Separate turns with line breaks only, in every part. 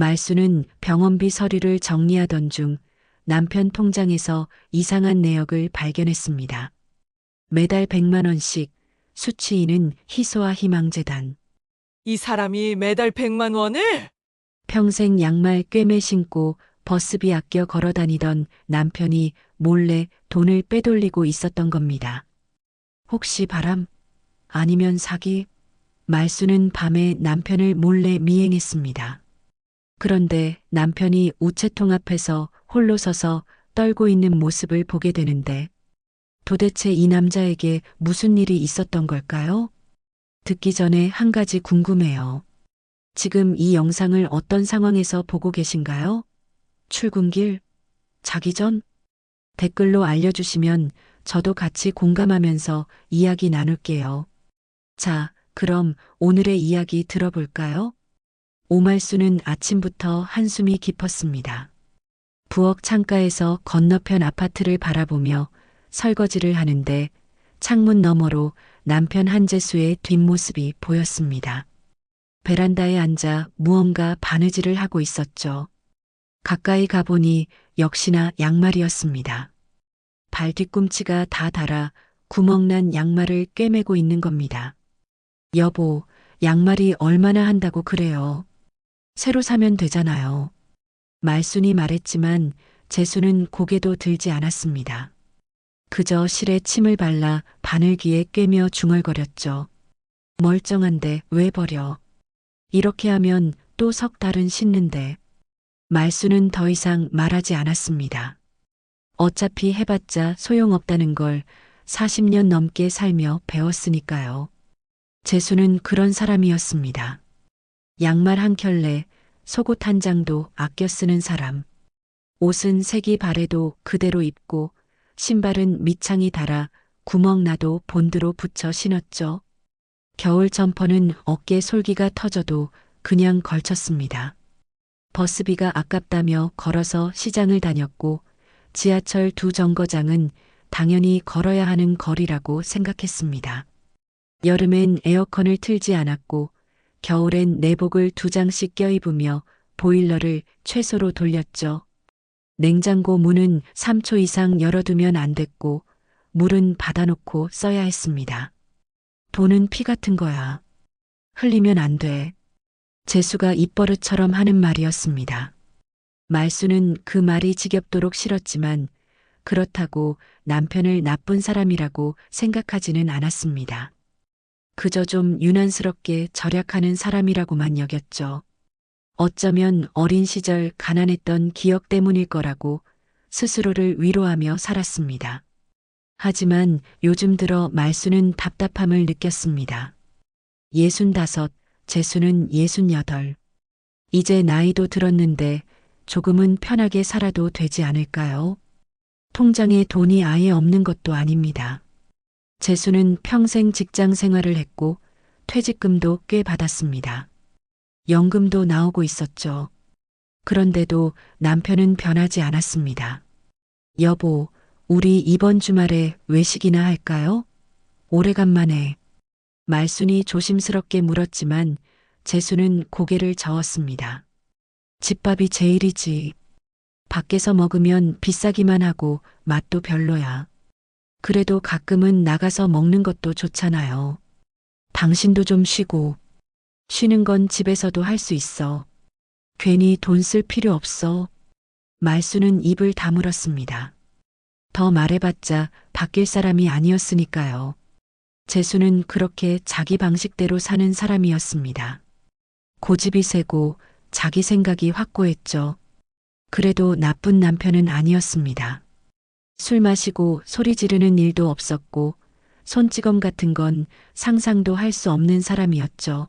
말수는 병원비 서류를 정리하던 중 남편 통장에서 이상한 내역을 발견했습니다. 매달 100만 원씩 수취인은 희소와 희망재단.
이 사람이 매달 100만 원을?
평생 양말 꿰매 신고 버스비 아껴 걸어 다니던 남편이 몰래 돈을 빼돌리고 있었던 겁니다. 혹시 바람? 아니면 사기? 말수는 밤에 남편을 몰래 미행했습니다. 그런데 남편이 우체통 앞에서 홀로 서서 떨고 있는 모습을 보게 되는데 도대체 이 남자에게 무슨 일이 있었던 걸까요? 듣기 전에 한 가지 궁금해요. 지금 이 영상을 어떤 상황에서 보고 계신가요? 출근길? 자기 전? 댓글로 알려주시면 저도 같이 공감하면서 이야기 나눌게요. 자, 그럼 오늘의 이야기 들어볼까요? 오말수는 아침부터 한숨이 깊었습니다. 부엌 창가에서 건너편 아파트를 바라보며 설거지를 하는데 창문 너머로 남편 한재수의 뒷모습이 보였습니다. 베란다에 앉아 무언가 바느질을 하고 있었죠. 가까이 가보니 역시나 양말이었습니다. 발 뒤꿈치가 다 닳아 구멍난 양말을 꿰매고 있는 겁니다. 여보, 양말이 얼마나 한다고 그래요? 새로 사면 되잖아요. 말순이 말했지만 재수는 고개도 들지 않았습니다. 그저 실에 침을 발라 바늘귀에 꿰며 중얼거렸죠. 멀쩡한데 왜 버려? 이렇게 하면 또 석 달은 신는데. 말수는 더 이상 말하지 않았습니다. 어차피 해봤자 소용없다는 걸 40년 넘게 살며 배웠으니까요. 재수는 그런 사람이었습니다. 양말 한 켤레, 속옷 한 장도 아껴 쓰는 사람. 옷은 색이 바래도 그대로 입고 신발은 밑창이 닳아 구멍 나도 본드로 붙여 신었죠. 겨울 점퍼는 어깨 솔기가 터져도 그냥 걸쳤습니다. 버스비가 아깝다며 걸어서 시장을 다녔고 지하철 2정거장은 당연히 걸어야 하는 거리라고 생각했습니다. 여름엔 에어컨을 틀지 않았고 겨울엔 내복을 2장씩 껴입으며 보일러를 최소로 돌렸죠. 냉장고 문은 3초 이상 열어두면 안 됐고 물은 받아놓고 써야 했습니다. 돈은 피 같은 거야. 흘리면 안 돼. 재수가 입버릇처럼 하는 말이었습니다. 말수는 그 말이 지겹도록 싫었지만 그렇다고 남편을 나쁜 사람이라고 생각하지는 않았습니다. 그저 좀 유난스럽게 절약하는 사람이라고만 여겼죠. 어쩌면 어린 시절 가난했던 기억 때문일 거라고 스스로를 위로하며 살았습니다. 하지만 요즘 들어 말수는 답답함을 느꼈습니다. 65, 재수는 68. 이제 나이도 들었는데 조금은 편하게 살아도 되지 않을까요? 통장에 돈이 아예 없는 것도 아닙니다. 재수는 평생 직장 생활을 했고 퇴직금도 꽤 받았습니다. 연금도 나오고 있었죠. 그런데도 남편은 변하지 않았습니다. 여보, 우리 이번 주말에 외식이나 할까요? 오래간만에. 말순이 조심스럽게 물었지만 재수는 고개를 저었습니다. 집밥이 제일이지. 밖에서 먹으면 비싸기만 하고 맛도 별로야. 그래도 가끔은 나가서 먹는 것도 좋잖아요. 당신도 좀 쉬고. 쉬는 건 집에서도 할 수 있어. 괜히 돈 쓸 필요 없어. 말수는 입을 다물었습니다. 더 말해봤자 바뀔 사람이 아니었으니까요. 재수는 그렇게 자기 방식대로 사는 사람이었습니다. 고집이 세고 자기 생각이 확고했죠. 그래도 나쁜 남편은 아니었습니다. 술 마시고 소리 지르는 일도 없었고 손찌검 같은 건 상상도 할 수 없는 사람이었죠.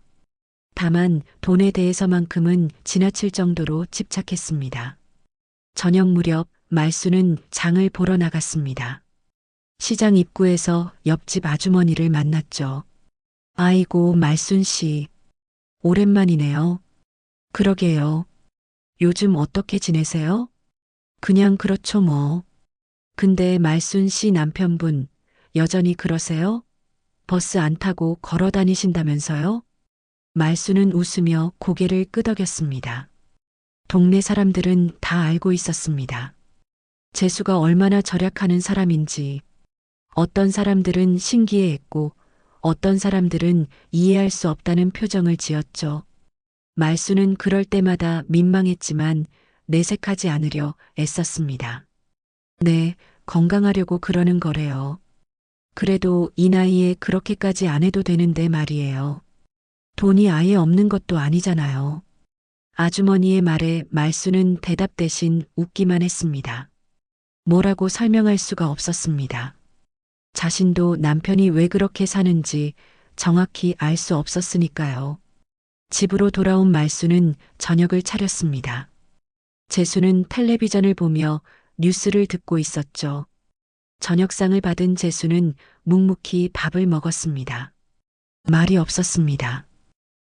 다만 돈에 대해서만큼은 지나칠 정도로 집착했습니다. 저녁 무렵 말수는 장을 보러 나갔습니다. 시장 입구에서 옆집 아주머니를 만났죠. 아이고, 말순 씨. 오랜만이네요. 그러게요. 요즘 어떻게 지내세요? 그냥 그렇죠 뭐. 근데 말순 씨 남편분 여전히 그러세요? 버스 안 타고 걸어 다니신다면서요? 말순은 웃으며 고개를 끄덕였습니다. 동네 사람들은 다 알고 있었습니다. 재수가 얼마나 절약하는 사람인지. 어떤 사람들은 신기해했고 어떤 사람들은 이해할 수 없다는 표정을 지었죠. 말수는 그럴 때마다 민망했지만 내색하지 않으려 애썼습니다. 네, 건강하려고 그러는 거래요. 그래도 이 나이에 그렇게까지 안 해도 되는데 말이에요. 돈이 아예 없는 것도 아니잖아요. 아주머니의 말에 말수는 대답 대신 웃기만 했습니다. 뭐라고 설명할 수가 없었습니다. 자신도 남편이 왜 그렇게 사는지 정확히 알 수 없었으니까요. 집으로 돌아온 말수는 저녁을 차렸습니다. 재수는 텔레비전을 보며 뉴스를 듣고 있었죠. 저녁상을 받은 재수는 묵묵히 밥을 먹었습니다. 말이 없었습니다.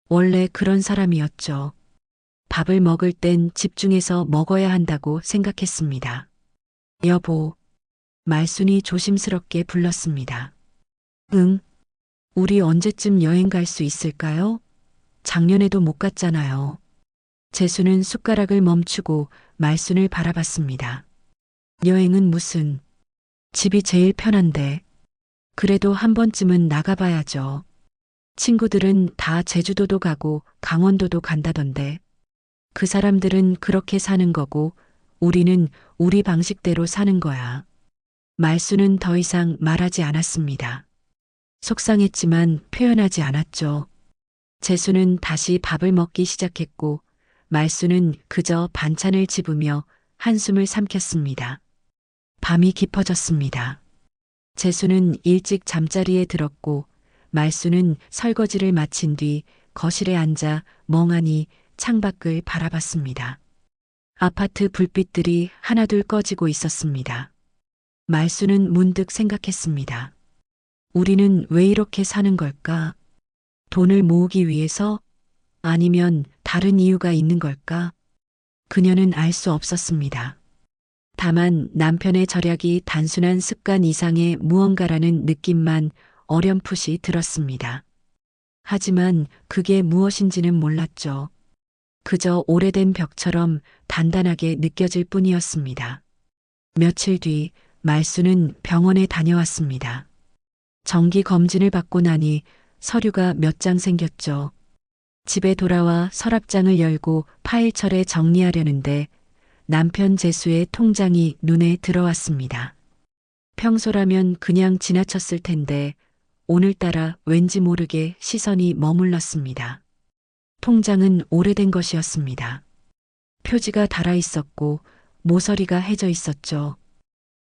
원래 그런 사람이었죠. 밥을 먹을 땐 집중해서 먹어야 한다고 생각했습니다. 여보, 말순이 조심스럽게 불렀습니다. 응, 우리 언제쯤 여행 갈 수 있을까요? 작년에도 못 갔잖아요. 재수는 숟가락을 멈추고 말순을 바라봤습니다. 여행은 무슨, 집이 제일 편한데. 그래도 한 번쯤은 나가봐야죠. 친구들은 다 제주도도 가고 강원도도 간다던데. 그 사람들은 그렇게 사는 거고 우리는 우리 방식대로 사는 거야. 말수는 더 이상 말하지 않았습니다. 속상했지만 표현하지 않았죠. 재수는 다시 밥을 먹기 시작했고 말수는 그저 반찬을 집으며 한숨을 삼켰습니다. 밤이 깊어졌습니다. 재수는 일찍 잠자리에 들었고 말수는 설거지를 마친 뒤 거실에 앉아 멍하니 창밖을 바라봤습니다. 아파트 불빛들이 하나둘 꺼지고 있었습니다. 말수는 문득 생각했습니다. 우리는 왜 이렇게 사는 걸까? 돈을 모으기 위해서? 아니면 다른 이유가 있는 걸까? 그녀는 알 수 없었습니다. 다만 남편의 절약이 단순한 습관 이상의 무언가라는 느낌만 어렴풋이 들었습니다. 하지만 그게 무엇인지는 몰랐죠. 그저 오래된 벽처럼 단단하게 느껴질 뿐이었습니다. 며칠 뒤 말수는 병원에 다녀왔습니다. 정기 검진을 받고 나니 서류가 몇 장 생겼죠. 집에 돌아와 서랍장을 열고 파일철에 정리하려는데 남편 재수의 통장이 눈에 들어왔습니다. 평소라면 그냥 지나쳤을 텐데 오늘따라 왠지 모르게 시선이 머물렀습니다. 통장은 오래된 것이었습니다. 표지가 달아 있었고 모서리가 해져 있었죠.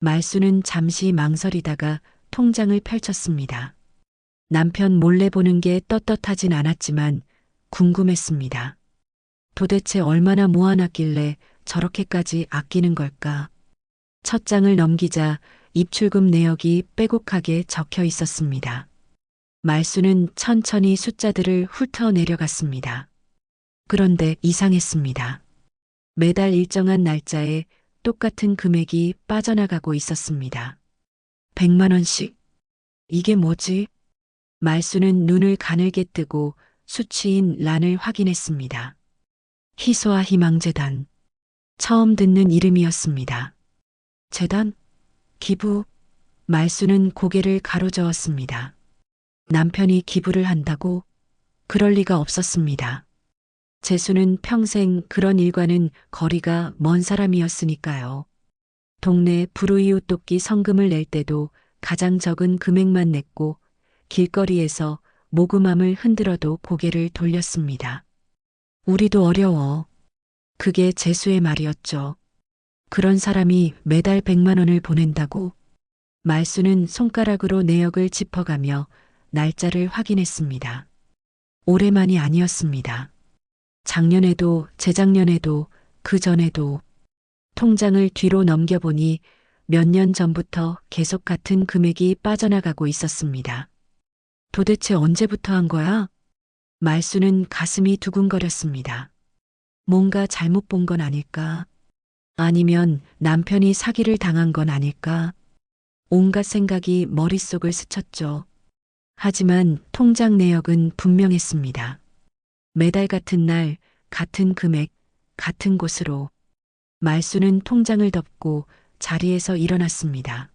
말수는 잠시 망설이다가 통장을 펼쳤습니다. 남편 몰래 보는 게 떳떳하진 않았지만 궁금했습니다. 도대체 얼마나 모아놨길래 저렇게까지 아끼는 걸까? 첫 장을 넘기자 입출금 내역이 빼곡하게 적혀 있었습니다. 말수는 천천히 숫자들을 훑어 내려갔습니다. 그런데 이상했습니다. 매달 일정한 날짜에 똑같은 금액이 빠져나가고 있었습니다. 100만 원씩. 이게 뭐지? 말수는 눈을 가늘게 뜨고 수치인 란을 확인했습니다. 희소아 희망재단. 처음 듣는 이름이었습니다. 재단? 기부? 말수는 고개를 가로저었습니다. 남편이 기부를 한다고? 그럴 리가 없었습니다. 재수는 평생 그런 일과는 거리가 먼 사람이었으니까요. 동네 불우이웃 돕기 성금을 낼 때도 가장 적은 금액만 냈고 길거리에서 모금함을 흔들어도 고개를 돌렸습니다. 우리도 어려워. 그게 재수의 말이었죠. 그런 사람이 매달 100만 원을 보낸다고? 말수는 손가락으로 내역을 짚어가며 날짜를 확인했습니다. 올해만이 아니었습니다. 작년에도 재작년에도 그 전에도 통장을 뒤로 넘겨보니 몇 년 전부터 계속 같은 금액이 빠져나가고 있었습니다. 도대체 언제부터 한 거야? 말수는 가슴이 두근거렸습니다. 뭔가 잘못 본 건 아닐까? 아니면 남편이 사기를 당한 건 아닐까? 온갖 생각이 머릿속을 스쳤죠. 하지만 통장 내역은 분명했습니다. 매달 같은 날, 같은 금액, 같은 곳으로. 말수는 통장을 덮고 자리에서 일어났습니다.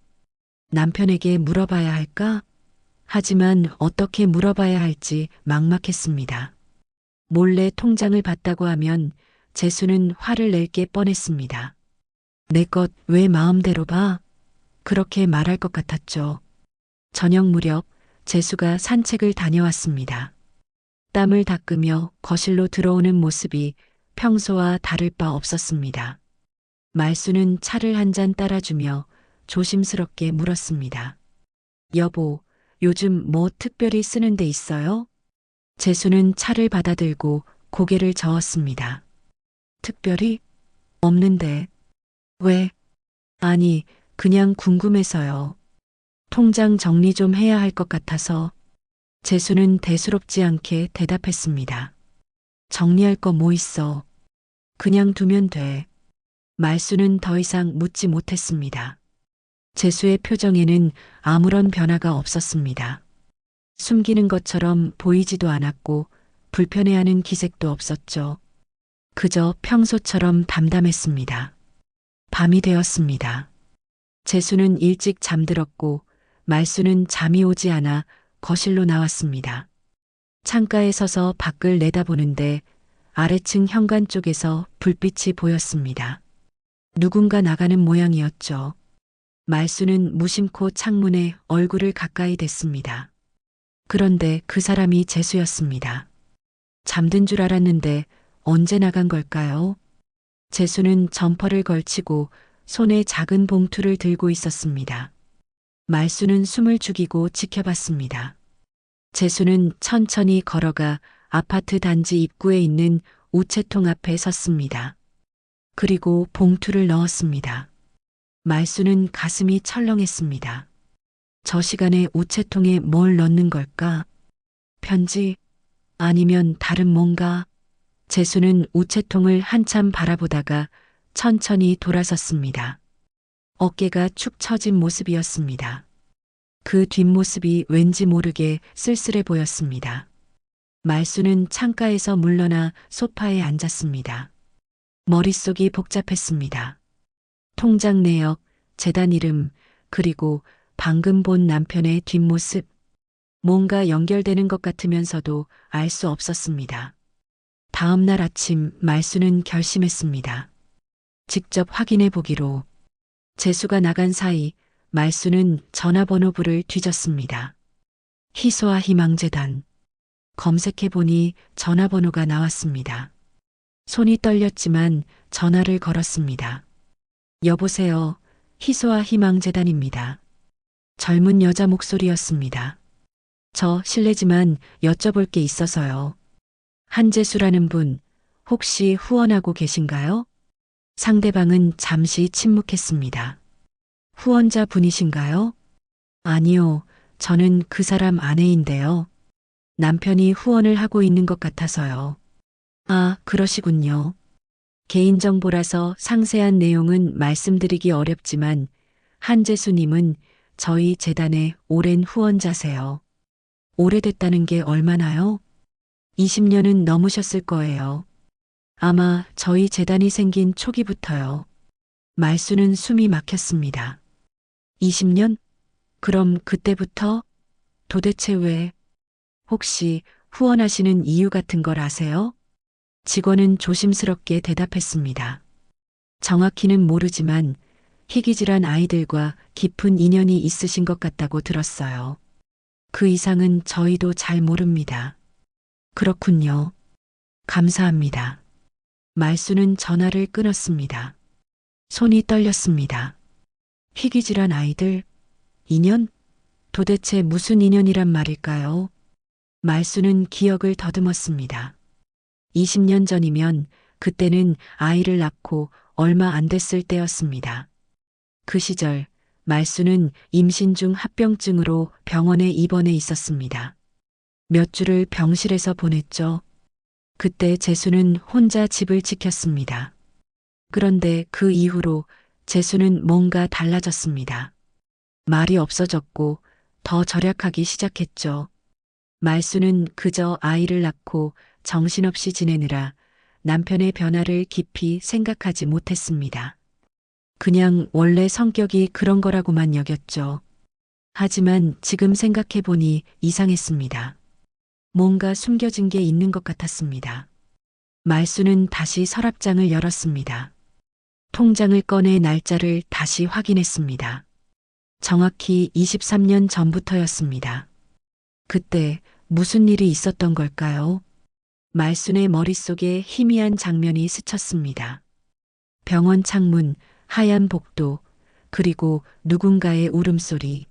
남편에게 물어봐야 할까? 하지만 어떻게 물어봐야 할지 막막했습니다. 몰래 통장을 봤다고 하면 재수는 화를 낼 게 뻔했습니다. 내 것 왜 마음대로 봐? 그렇게 말할 것 같았죠. 저녁 무렵 재수가 산책을 다녀왔습니다. 땀을 닦으며 거실로 들어오는 모습이 평소와 다를 바 없었습니다. 말수는 차를 한 잔 따라주며 조심스럽게 물었습니다. 여보, 요즘 뭐 특별히 쓰는 데 있어요? 재수는 차를 받아들고 고개를 저었습니다. 특별히? 없는데. 왜? 아니, 그냥 궁금해서요. 통장 정리 좀 해야 할 것 같아서. 재수는 대수롭지 않게 대답했습니다. 정리할 거 뭐 있어? 그냥 두면 돼. 말수는 더 이상 묻지 못했습니다. 재수의 표정에는 아무런 변화가 없었습니다. 숨기는 것처럼 보이지도 않았고 불편해하는 기색도 없었죠. 그저 평소처럼 담담했습니다. 밤이 되었습니다. 재수는 일찍 잠들었고 말수는 잠이 오지 않아 거실로 나왔습니다. 창가에 서서 밖을 내다보는데 아래층 현관 쪽에서 불빛이 보였습니다. 누군가 나가는 모양이었죠. 말수는 무심코 창문에 얼굴을 가까이 댔습니다. 그런데 그 사람이 재수였습니다. 잠든 줄 알았는데 언제 나간 걸까요? 재수는 점퍼를 걸치고 손에 작은 봉투를 들고 있었습니다. 말수는 숨을 죽이고 지켜봤습니다. 재수는 천천히 걸어가 아파트 단지 입구에 있는 우체통 앞에 섰습니다. 그리고 봉투를 넣었습니다. 말수는 가슴이 철렁했습니다. 저 시간에 우체통에 뭘 넣는 걸까? 편지? 아니면 다른 뭔가? 재수는 우체통을 한참 바라보다가 천천히 돌아섰습니다. 어깨가 축 처진 모습이었습니다. 그 뒷모습이 왠지 모르게 쓸쓸해 보였습니다. 말수는 창가에서 물러나 소파에 앉았습니다. 머릿속이 복잡했습니다. 통장 내역, 재단 이름, 그리고 방금 본 남편의 뒷모습. 뭔가 연결되는 것 같으면서도 알 수 없었습니다. 다음 날 아침 말수는 결심했습니다. 직접 확인해 보기로. 재수가 나간 사이 말수는 전화번호부를 뒤졌습니다. 희소와 희망재단. 검색해 보니 전화번호가 나왔습니다. 손이 떨렸지만 전화를 걸었습니다. 여보세요. 희소와 희망재단입니다. 젊은 여자 목소리였습니다. 저 실례지만 여쭤볼 게 있어서요. 한재수라는 분, 혹시 후원하고 계신가요? 상대방은 잠시 침묵했습니다. 후원자 분이신가요? 아니요, 저는 그 사람 아내인데요. 남편이 후원을 하고 있는 것 같아서요. 아, 그러시군요. 개인정보라서 상세한 내용은 말씀드리기 어렵지만 한재수님은 저희 재단의 오랜 후원자세요. 오래됐다는 게 얼마나요? 20년은 넘으셨을 거예요. 아마 저희 재단이 생긴 초기부터요. 말수는 숨이 막혔습니다. 20년? 그럼 그때부터? 도대체 왜? 혹시 후원하시는 이유 같은 걸 아세요? 직원은 조심스럽게 대답했습니다. 정확히는 모르지만 희귀질환 아이들과 깊은 인연이 있으신 것 같다고 들었어요. 그 이상은 저희도 잘 모릅니다. 그렇군요. 감사합니다. 말수는 전화를 끊었습니다. 손이 떨렸습니다. 희귀질환 아이들? 인연? 도대체 무슨 인연이란 말일까요? 말수는 기억을 더듬었습니다. 20년 전이면 그때는 아이를 낳고 얼마 안 됐을 때였습니다. 그 시절 말수는 임신 중 합병증으로 병원에 입원해 있었습니다. 몇 주를 병실에서 보냈죠. 그때 재수는 혼자 집을 지켰습니다. 그런데 그 이후로 재수는 뭔가 달라졌습니다. 말이 없어졌고 더 절약하기 시작했죠. 말수는 그저 아이를 낳고 정신없이 지내느라 남편의 변화를 깊이 생각하지 못했습니다. 그냥 원래 성격이 그런 거라고만 여겼죠. 하지만 지금 생각해보니 이상했습니다. 뭔가 숨겨진 게 있는 것 같았습니다. 말수는 다시 서랍장을 열었습니다. 통장을 꺼내 날짜를 다시 확인했습니다. 정확히 23년 전부터였습니다. 그때 무슨 일이 있었던 걸까요? 말순의 머릿속에 희미한 장면이 스쳤습니다. 병원 창문, 하얀 복도, 그리고 누군가의 울음소리.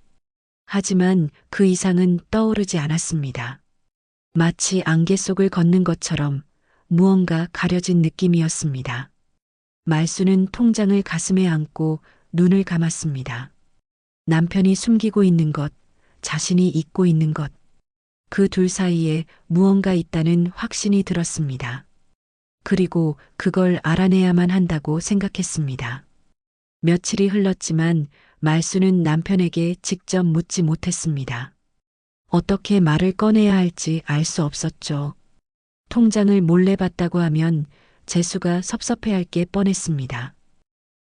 하지만 그 이상은 떠오르지 않았습니다. 마치 안개 속을 걷는 것처럼 무언가 가려진 느낌이었습니다. 말수는 통장을 가슴에 안고 눈을 감았습니다. 남편이 숨기고 있는 것, 자신이 잊고 있는 것, 그 둘 사이에 무언가 있다는 확신이 들었습니다. 그리고 그걸 알아내야만 한다고 생각했습니다. 며칠이 흘렀지만 말수는 남편에게 직접 묻지 못했습니다. 어떻게 말을 꺼내야 할지 알 수 없었죠. 통장을 몰래 봤다고 하면 재수가 섭섭해할 게 뻔했습니다.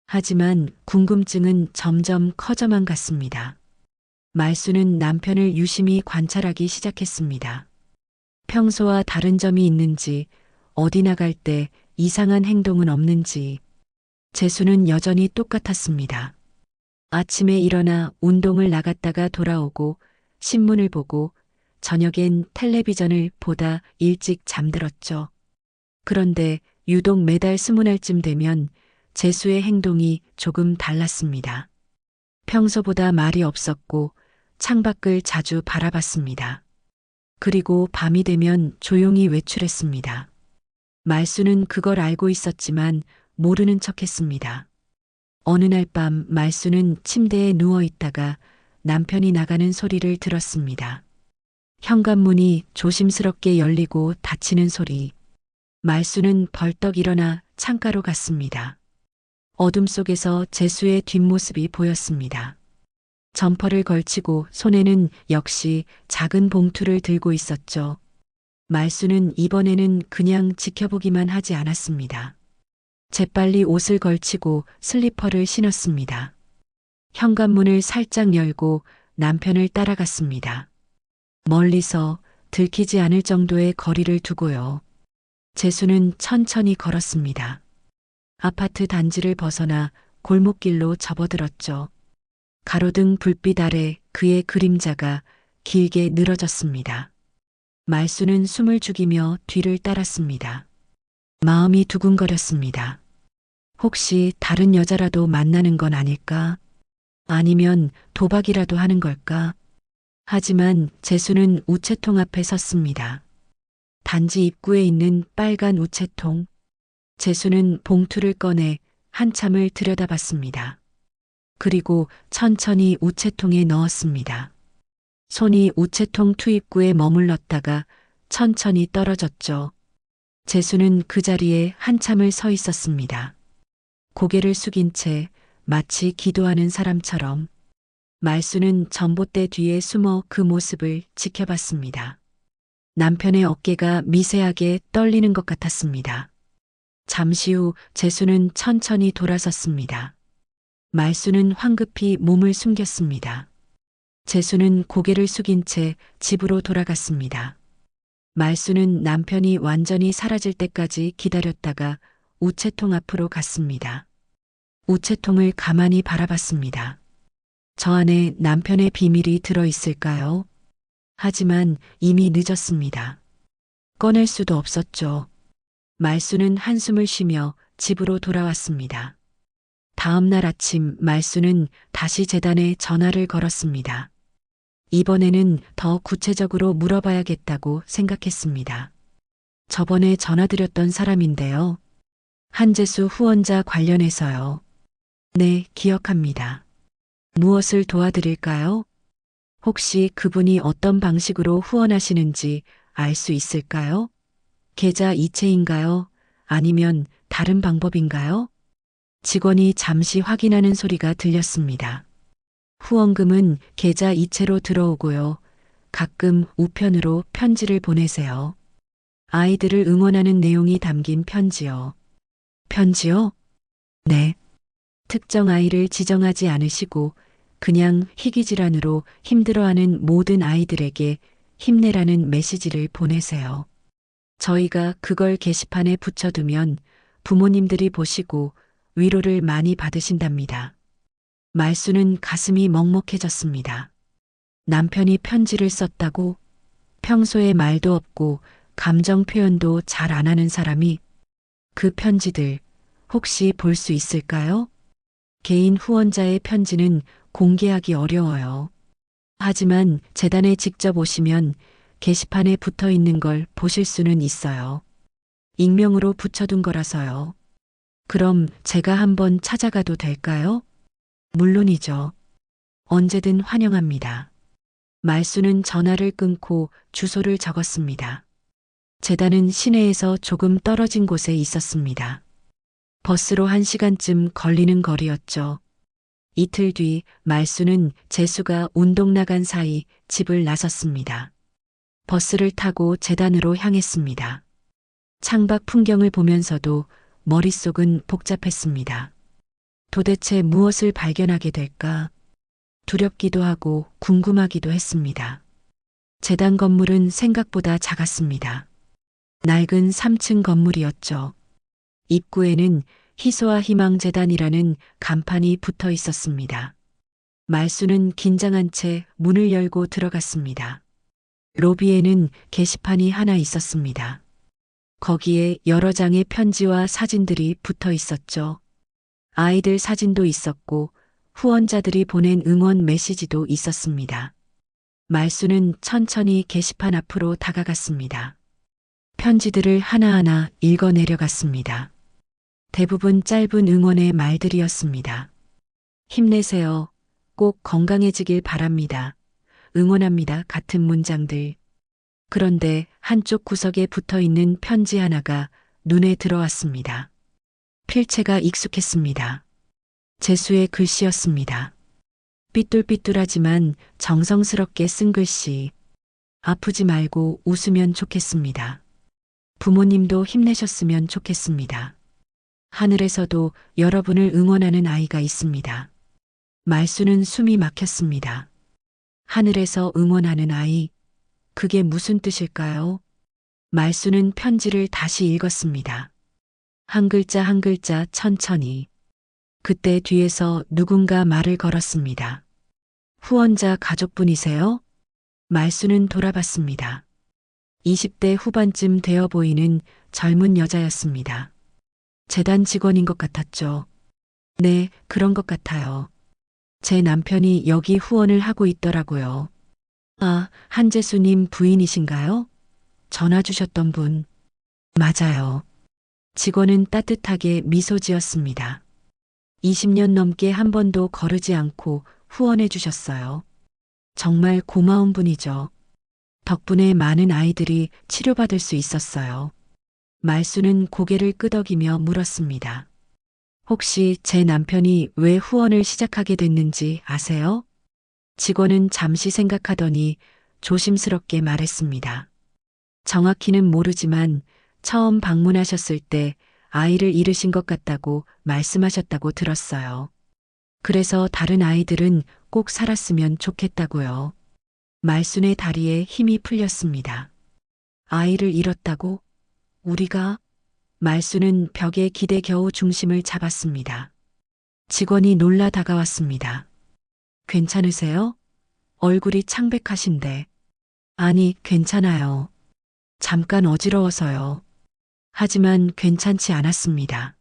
하지만 궁금증은 점점 커져만 갔습니다. 말수는 남편을 유심히 관찰하기 시작했습니다. 평소와 다른 점이 있는지, 어디 나갈 때 이상한 행동은 없는지. 재수는 여전히 똑같았습니다. 아침에 일어나 운동을 나갔다가 돌아오고 신문을 보고 저녁엔 텔레비전을 보다 일찍 잠들었죠. 그런데 유독 매달 20날쯤 되면 재수의 행동이 조금 달랐습니다. 평소보다 말이 없었고 창밖을 자주 바라봤습니다. 그리고 밤이 되면 조용히 외출했습니다. 말수는 그걸 알고 있었지만 모르는 척했습니다. 어느 날 밤 말수는 침대에 누워 있다가 남편이 나가는 소리를 들었습니다. 현관문이 조심스럽게 열리고 닫히는 소리. 말수는 벌떡 일어나 창가로 갔습니다. 어둠 속에서 재수의 뒷모습이 보였습니다. 점퍼를 걸치고 손에는 역시 작은 봉투를 들고 있었죠. 말수는 이번에는 그냥 지켜보기만 하지 않았습니다. 재빨리 옷을 걸치고 슬리퍼를 신었습니다. 현관문을 살짝 열고 남편을 따라갔습니다. 멀리서 들키지 않을 정도의 거리를 두고요. 재수는 천천히 걸었습니다. 아파트 단지를 벗어나 골목길로 접어들었죠. 가로등 불빛 아래 그의 그림자가 길게 늘어졌습니다. 말수는 숨을 죽이며 뒤를 따랐습니다. 마음이 두근거렸습니다. 혹시 다른 여자라도 만나는 건 아닐까? 아니면 도박이라도 하는 걸까? 하지만 재수는 우체통 앞에 섰습니다. 단지 입구에 있는 빨간 우체통. 재수는 봉투를 꺼내 한참을 들여다봤습니다. 그리고 천천히 우체통에 넣었습니다. 손이 우체통 투입구에 머물렀다가 천천히 떨어졌죠. 재수는 그 자리에 한참을 서 있었습니다. 고개를 숙인 채 마치 기도하는 사람처럼. 말수는 전봇대 뒤에 숨어 그 모습을 지켜봤습니다. 남편의 어깨가 미세하게 떨리는 것 같았습니다. 잠시 후 재수는 천천히 돌아섰습니다. 말수는 황급히 몸을 숨겼습니다. 재수는 고개를 숙인 채 집으로 돌아갔습니다. 말수는 남편이 완전히 사라질 때까지 기다렸다가 우체통 앞으로 갔습니다. 우체통을 가만히 바라봤습니다. 저 안에 남편의 비밀이 들어있을까요? 하지만 이미 늦었습니다. 꺼낼 수도 없었죠. 말수는 한숨을 쉬며 집으로 돌아왔습니다. 다음 날 아침 말수는 다시 재단에 전화를 걸었습니다. 이번에는 더 구체적으로 물어봐야겠다고 생각했습니다. 저번에 전화드렸던 사람인데요. 한재수 후원자 관련해서요. 네, 기억합니다. 무엇을 도와드릴까요? 혹시 그분이 어떤 방식으로 후원하시는지 알 수 있을까요? 계좌 이체인가요? 아니면 다른 방법인가요? 직원이 잠시 확인하는 소리가 들렸습니다. 후원금은 계좌 이체로 들어오고요. 가끔 우편으로 편지를 보내세요. 아이들을 응원하는 내용이 담긴 편지요. 편지요? 네. 특정 아이를 지정하지 않으시고 그냥 희귀질환으로 힘들어하는 모든 아이들에게 힘내라는 메시지를 보내세요. 저희가 그걸 게시판에 붙여두면 부모님들이 보시고 위로를 많이 받으신답니다. 말수는 가슴이 먹먹해졌습니다. 남편이 편지를 썼다고 평소에 말도 없고 감정 표현도 잘 안 하는 사람이 그 편지들 혹시 볼 수 있을까요? 개인 후원자의 편지는 공개하기 어려워요. 하지만 재단에 직접 오시면 게시판에 붙어 있는 걸 보실 수는 있어요. 익명으로 붙여둔 거라서요. 그럼 제가 한번 찾아가도 될까요? 물론이죠. 언제든 환영합니다. 말수는 전화를 끊고 주소를 적었습니다. 재단은 시내에서 조금 떨어진 곳에 있었습니다. 버스로 1시간쯤 걸리는 거리였죠. 이틀 뒤 말수는 재수가 운동 나간 사이 집을 나섰습니다. 버스를 타고 재단으로 향했습니다. 창밖 풍경을 보면서도 머릿속은 복잡했습니다. 도대체 무엇을 발견하게 될까? 두렵기도 하고 궁금하기도 했습니다. 재단 건물은 생각보다 작았습니다. 낡은 3층 건물이었죠. 입구에는 희소와 희망재단이라는 간판이 붙어 있었습니다. 말수는 긴장한 채 문을 열고 들어갔습니다. 로비에는 게시판이 하나 있었습니다. 거기에 여러 장의 편지와 사진들이 붙어 있었죠. 아이들 사진도 있었고 후원자들이 보낸 응원 메시지도 있었습니다. 말수는 천천히 게시판 앞으로 다가갔습니다. 편지들을 하나하나 읽어 내려갔습니다. 대부분 짧은 응원의 말들이었습니다. 힘내세요. 꼭 건강해지길 바랍니다. 응원합니다. 같은 문장들. 그런데 한쪽 구석에 붙어 있는 편지 하나가 눈에 들어왔습니다. 필체가 익숙했습니다. 재수의 글씨였습니다. 삐뚤삐뚤하지만 정성스럽게 쓴 글씨. 아프지 말고 웃으면 좋겠습니다. 부모님도 힘내셨으면 좋겠습니다. 하늘에서도 여러분을 응원하는 아이가 있습니다. 말수는 숨이 막혔습니다. 하늘에서 응원하는 아이, 그게 무슨 뜻일까요? 말수는 편지를 다시 읽었습니다. 한 글자 한 글자 천천히. 그때 뒤에서 누군가 말을 걸었습니다. 후원자 가족분이세요? 말수는 돌아봤습니다. 20대 후반쯤 되어 보이는 젊은 여자였습니다. 재단 직원인 것 같았죠. 네, 그런 것 같아요. 제 남편이 여기 후원을 하고 있더라고요. 아, 한재수님 부인이신가요? 전화 주셨던 분. 맞아요. 직원은 따뜻하게 미소 지었습니다. 20년 넘게 한 번도 거르지 않고 후원해 주셨어요. 정말 고마운 분이죠. 덕분에 많은 아이들이 치료받을 수 있었어요. 말수는 고개를 끄덕이며 물었습니다. 혹시 제 남편이 왜 후원을 시작하게 됐는지 아세요? 직원은 잠시 생각하더니 조심스럽게 말했습니다. 정확히는 모르지만 처음 방문하셨을 때 아이를 잃으신 것 같다고 말씀하셨다고 들었어요. 그래서 다른 아이들은 꼭 살았으면 좋겠다고요. 말순의 다리에 힘이 풀렸습니다. 아이를 잃었다고? 우리가? 말순은 벽에 기대 겨우 중심을 잡았습니다. 직원이 놀라 다가왔습니다. 괜찮으세요? 얼굴이 창백하신데. 아니, 괜찮아요. 잠깐 어지러워서요. 하지만 괜찮지 않았습니다.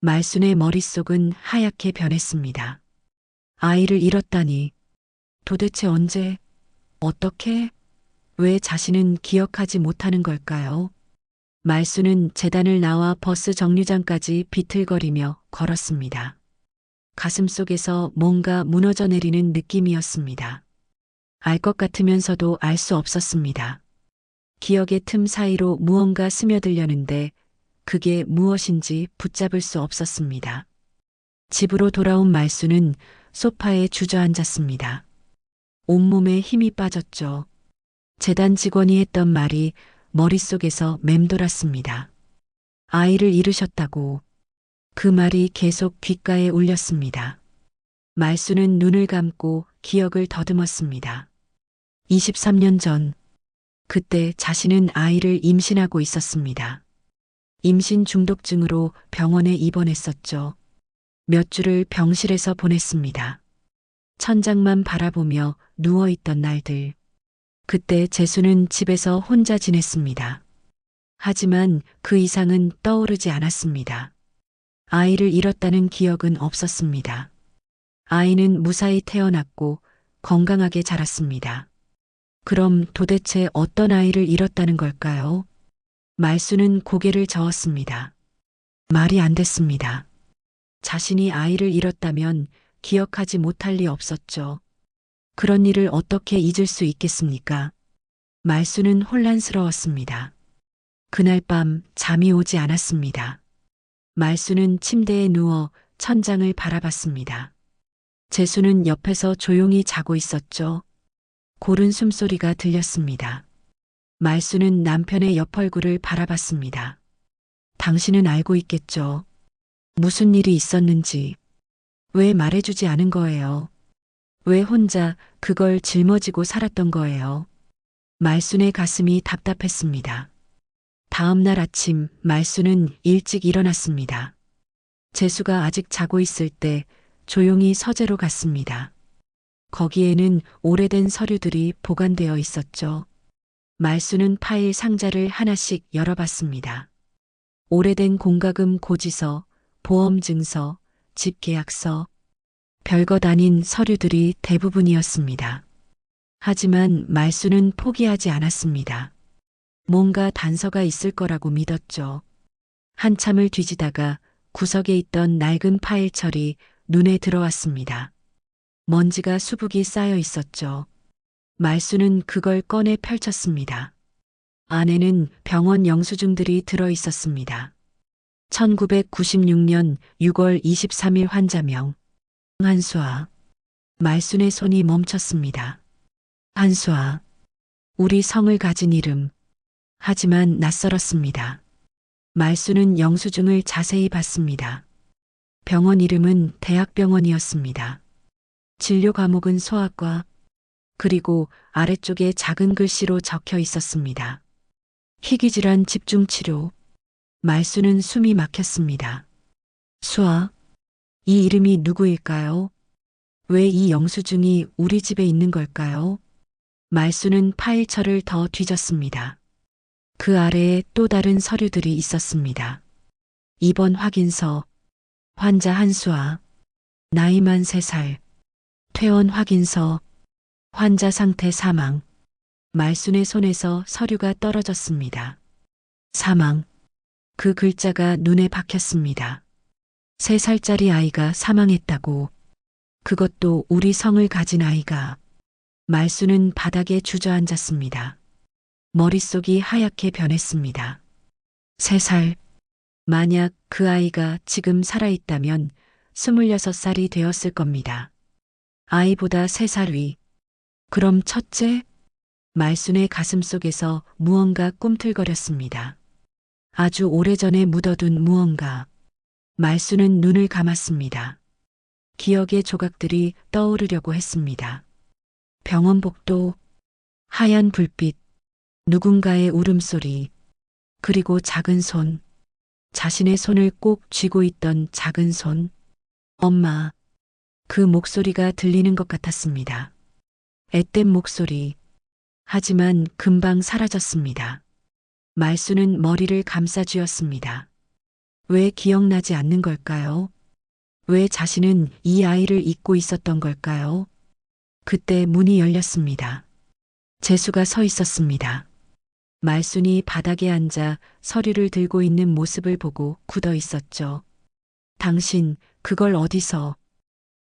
말순의 머릿속은 하얗게 변했습니다. 아이를 잃었다니. 도대체 언제, 어떻게, 왜 자신은 기억하지 못하는 걸까요? 말순은 재단을 나와 버스 정류장까지 비틀거리며 걸었습니다. 가슴속에서 뭔가 무너져 내리는 느낌이었습니다. 알 것 같으면서도 알 수 없었습니다. 기억의 틈 사이로 무언가 스며들려는데 그게 무엇인지 붙잡을 수 없었습니다. 집으로 돌아온 말수는 소파에 주저앉았습니다. 온몸에 힘이 빠졌죠. 재단 직원이 했던 말이 머릿속에서 맴돌았습니다. 아이를 잃으셨다고. 그 말이 계속 귓가에 울렸습니다. 말수는 눈을 감고 기억을 더듬었습니다. 23년 전, 그때 자신은 아이를 임신하고 있었습니다. 임신 중독증으로 병원에 입원했었죠. 몇 주를 병실에서 보냈습니다. 천장만 바라보며 누워있던 날들. 그때 재수는 집에서 혼자 지냈습니다. 하지만 그 이상은 떠오르지 않았습니다. 아이를 잃었다는 기억은 없었습니다. 아이는 무사히 태어났고 건강하게 자랐습니다. 그럼 도대체 어떤 아이를 잃었다는 걸까요? 말수는 고개를 저었습니다. 말이 안 됐습니다. 자신이 아이를 잃었다면 기억하지 못할 리 없었죠. 그런 일을 어떻게 잊을 수 있겠습니까? 말수는 혼란스러웠습니다. 그날 밤 잠이 오지 않았습니다. 말수는 침대에 누워 천장을 바라봤습니다. 재수는 옆에서 조용히 자고 있었죠. 고른 숨소리가 들렸습니다. 말수는 남편의 옆 얼굴을 바라봤습니다. 당신은 알고 있겠죠? 무슨 일이 있었는지. 왜 말해주지 않은 거예요? 왜 혼자 그걸 짊어지고 살았던 거예요? 말순의 가슴이 답답했습니다. 다음 날 아침 말순은 일찍 일어났습니다. 재수가 아직 자고 있을 때 조용히 서재로 갔습니다. 거기에는 오래된 서류들이 보관되어 있었죠. 말순은 파일 상자를 하나씩 열어봤습니다. 오래된 공과금 고지서, 보험증서, 집계약서, 별것 아닌 서류들이 대부분이었습니다. 하지만 말수는 포기하지 않았습니다. 뭔가 단서가 있을 거라고 믿었죠. 한참을 뒤지다가 구석에 있던 낡은 파일철이 눈에 들어왔습니다. 먼지가 수북이 쌓여 있었죠. 말수는 그걸 꺼내 펼쳤습니다. 안에는 병원 영수증들이 들어 있었습니다. 1996년 6월 23일 환자명. 한수아. 말순의 손이 멈췄습니다. 한수아. 우리 성을 가진 이름. 하지만 낯설었습니다. 말순은 영수증을 자세히 봤습니다. 병원 이름은 대학병원이었습니다. 진료 과목은 소아과. 그리고 아래쪽에 작은 글씨로 적혀 있었습니다. 희귀질환 집중치료. 말수는 숨이 막혔습니다. 수아, 이 이름이 누구일까요? 왜 이 영수증이 우리 집에 있는 걸까요? 말수는 파일철을 더 뒤졌습니다. 그 아래에 또 다른 서류들이 있었습니다. 입원 확인서, 환자 한수아, 나이만 3살, 퇴원 확인서, 환자 상태 사망. 말순의 손에서 서류가 떨어졌습니다. 사망. 그 글자가 눈에 박혔습니다. 3살짜리 아이가 사망했다고. 그것도 우리 성을 가진 아이가. 말수는 바닥에 주저앉았습니다. 머릿속이 하얗게 변했습니다. 3살. 만약 그 아이가 지금 살아있다면 26살이 되었을 겁니다. 아이보다 3살 위. 그럼 첫째? 말순의 가슴속에서 무언가 꿈틀거렸습니다. 아주 오래전에 묻어둔 무언가. 말순은 눈을 감았습니다. 기억의 조각들이 떠오르려고 했습니다. 병원 복도, 하얀 불빛, 누군가의 울음소리, 그리고 작은 손. 자신의 손을 꼭 쥐고 있던 작은 손. 엄마. 그 목소리가 들리는 것 같았습니다. 앳된 목소리. 하지만 금방 사라졌습니다. 말수는 머리를 감싸쥐었습니다. 왜 기억나지 않는 걸까요? 왜 자신은 이 아이를 잊고 있었던 걸까요? 그때 문이 열렸습니다. 재수가 서 있었습니다. 말순이 바닥에 앉아 서류를 들고 있는 모습을 보고 굳어 있었죠. 당신, 그걸 어디서?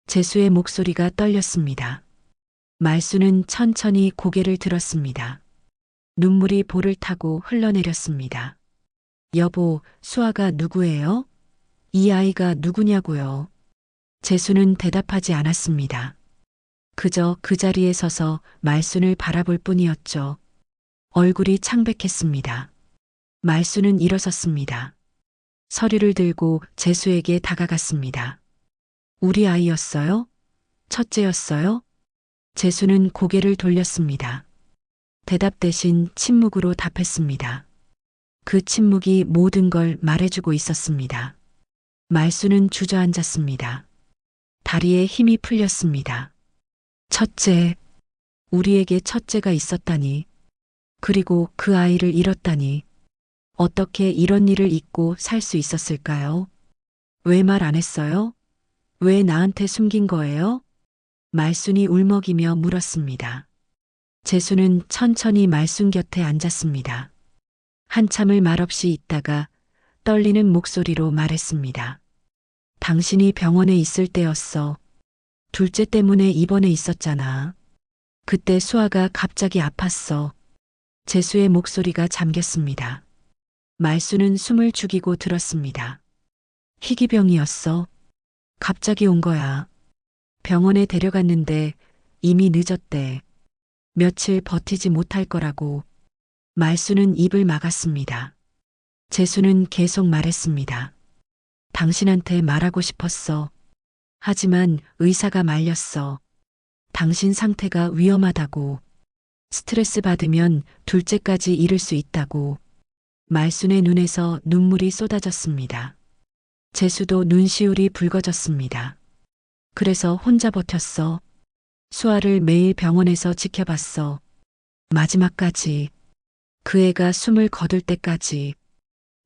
재수의 목소리가 떨렸습니다. 말수는 천천히 고개를 들었습니다. 눈물이 볼을 타고 흘러내렸습니다. 여보, 수아가 누구예요? 이 아이가 누구냐고요? 재수는 대답하지 않았습니다. 그저 그 자리에 서서 말순을 바라볼 뿐이었죠. 얼굴이 창백했습니다. 말수는 일어섰습니다. 서류를 들고 재수에게 다가갔습니다. 우리 아이였어요? 첫째였어요? 재수는 고개를 돌렸습니다. 대답 대신 침묵으로 답했습니다. 그 침묵이 모든 걸 말해주고 있었습니다. 말수는 주저앉았습니다. 다리에 힘이 풀렸습니다. 첫째, 우리에게 첫째가 있었다니. 그리고 그 아이를 잃었다니. 어떻게 이런 일을 잊고 살 수 있었을까요? 왜 말 안 했어요? 왜 나한테 숨긴 거예요? 말순이 울먹이며 물었습니다. 재수는 천천히 말순 곁에 앉았습니다. 한참을 말없이 있다가 떨리는 목소리로 말했습니다. 당신이 병원에 있을 때였어. 둘째 때문에 입원해 있었잖아. 그때 수아가 갑자기 아팠어. 재수의 목소리가 잠겼습니다. 말수는 숨을 죽이고 들었습니다. 희귀병이었어. 갑자기 온 거야. 병원에 데려갔는데 이미 늦었대. 며칠 버티지 못할 거라고. 말수는 입을 막았습니다. 재수는 계속 말했습니다. 당신한테 말하고 싶었어. 하지만 의사가 말렸어. 당신 상태가 위험하다고. 스트레스 받으면 둘째까지 잃을 수 있다고. 말순의 눈에서 눈물이 쏟아졌습니다. 재수도 눈시울이 붉어졌습니다. 그래서 혼자 버텼어. 수아를 매일 병원에서 지켜봤어. 마지막까지. 그 애가 숨을 거둘 때까지.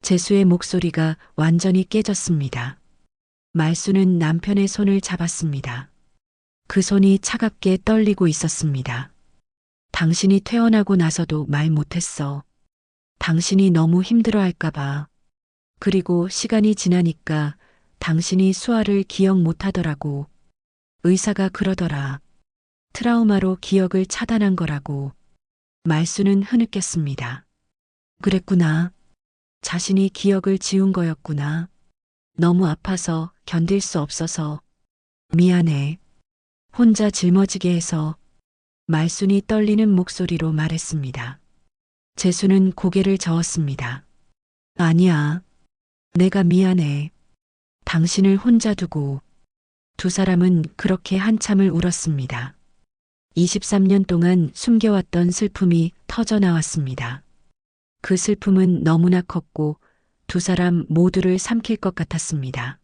재수의 목소리가 완전히 깨졌습니다. 말수는 남편의 손을 잡았습니다. 그 손이 차갑게 떨리고 있었습니다. 당신이 퇴원하고 나서도 말 못했어. 당신이 너무 힘들어할까봐. 그리고 시간이 지나니까 당신이 수아를 기억 못하더라고. 의사가 그러더라. 트라우마로 기억을 차단한 거라고. 말수는 흐느꼈습니다. 그랬구나. 자신이 기억을 지운 거였구나. 너무 아파서 견딜 수 없어서. 미안해. 혼자 짊어지게 해서. 말순이 떨리는 목소리로 말했습니다. 재수는 고개를 저었습니다. 아니야. 내가 미안해. 당신을 혼자 두고. 두 사람은 그렇게 한참을 울었습니다. 23년 동안 숨겨왔던 슬픔이 터져 나왔습니다. 그 슬픔은 너무나 컸고 두 사람 모두를 삼킬 것 같았습니다.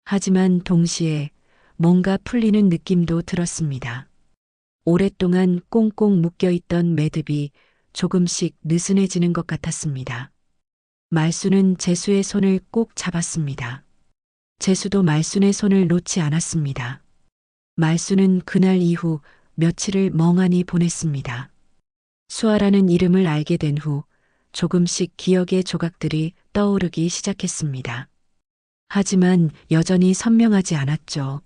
하지만 동시에 뭔가 풀리는 느낌도 들었습니다. 오랫동안 꽁꽁 묶여있던 매듭이 조금씩 느슨해지는 것 같았습니다. 말수는 재수의 손을 꼭 잡았습니다. 재수도 말순의 손을 놓지 않았습니다. 말수는 그날 이후 며칠을 멍하니 보냈습니다. 수아라는 이름을 알게 된 후 조금씩 기억의 조각들이 떠오르기 시작했습니다. 하지만 여전히 선명하지 않았죠.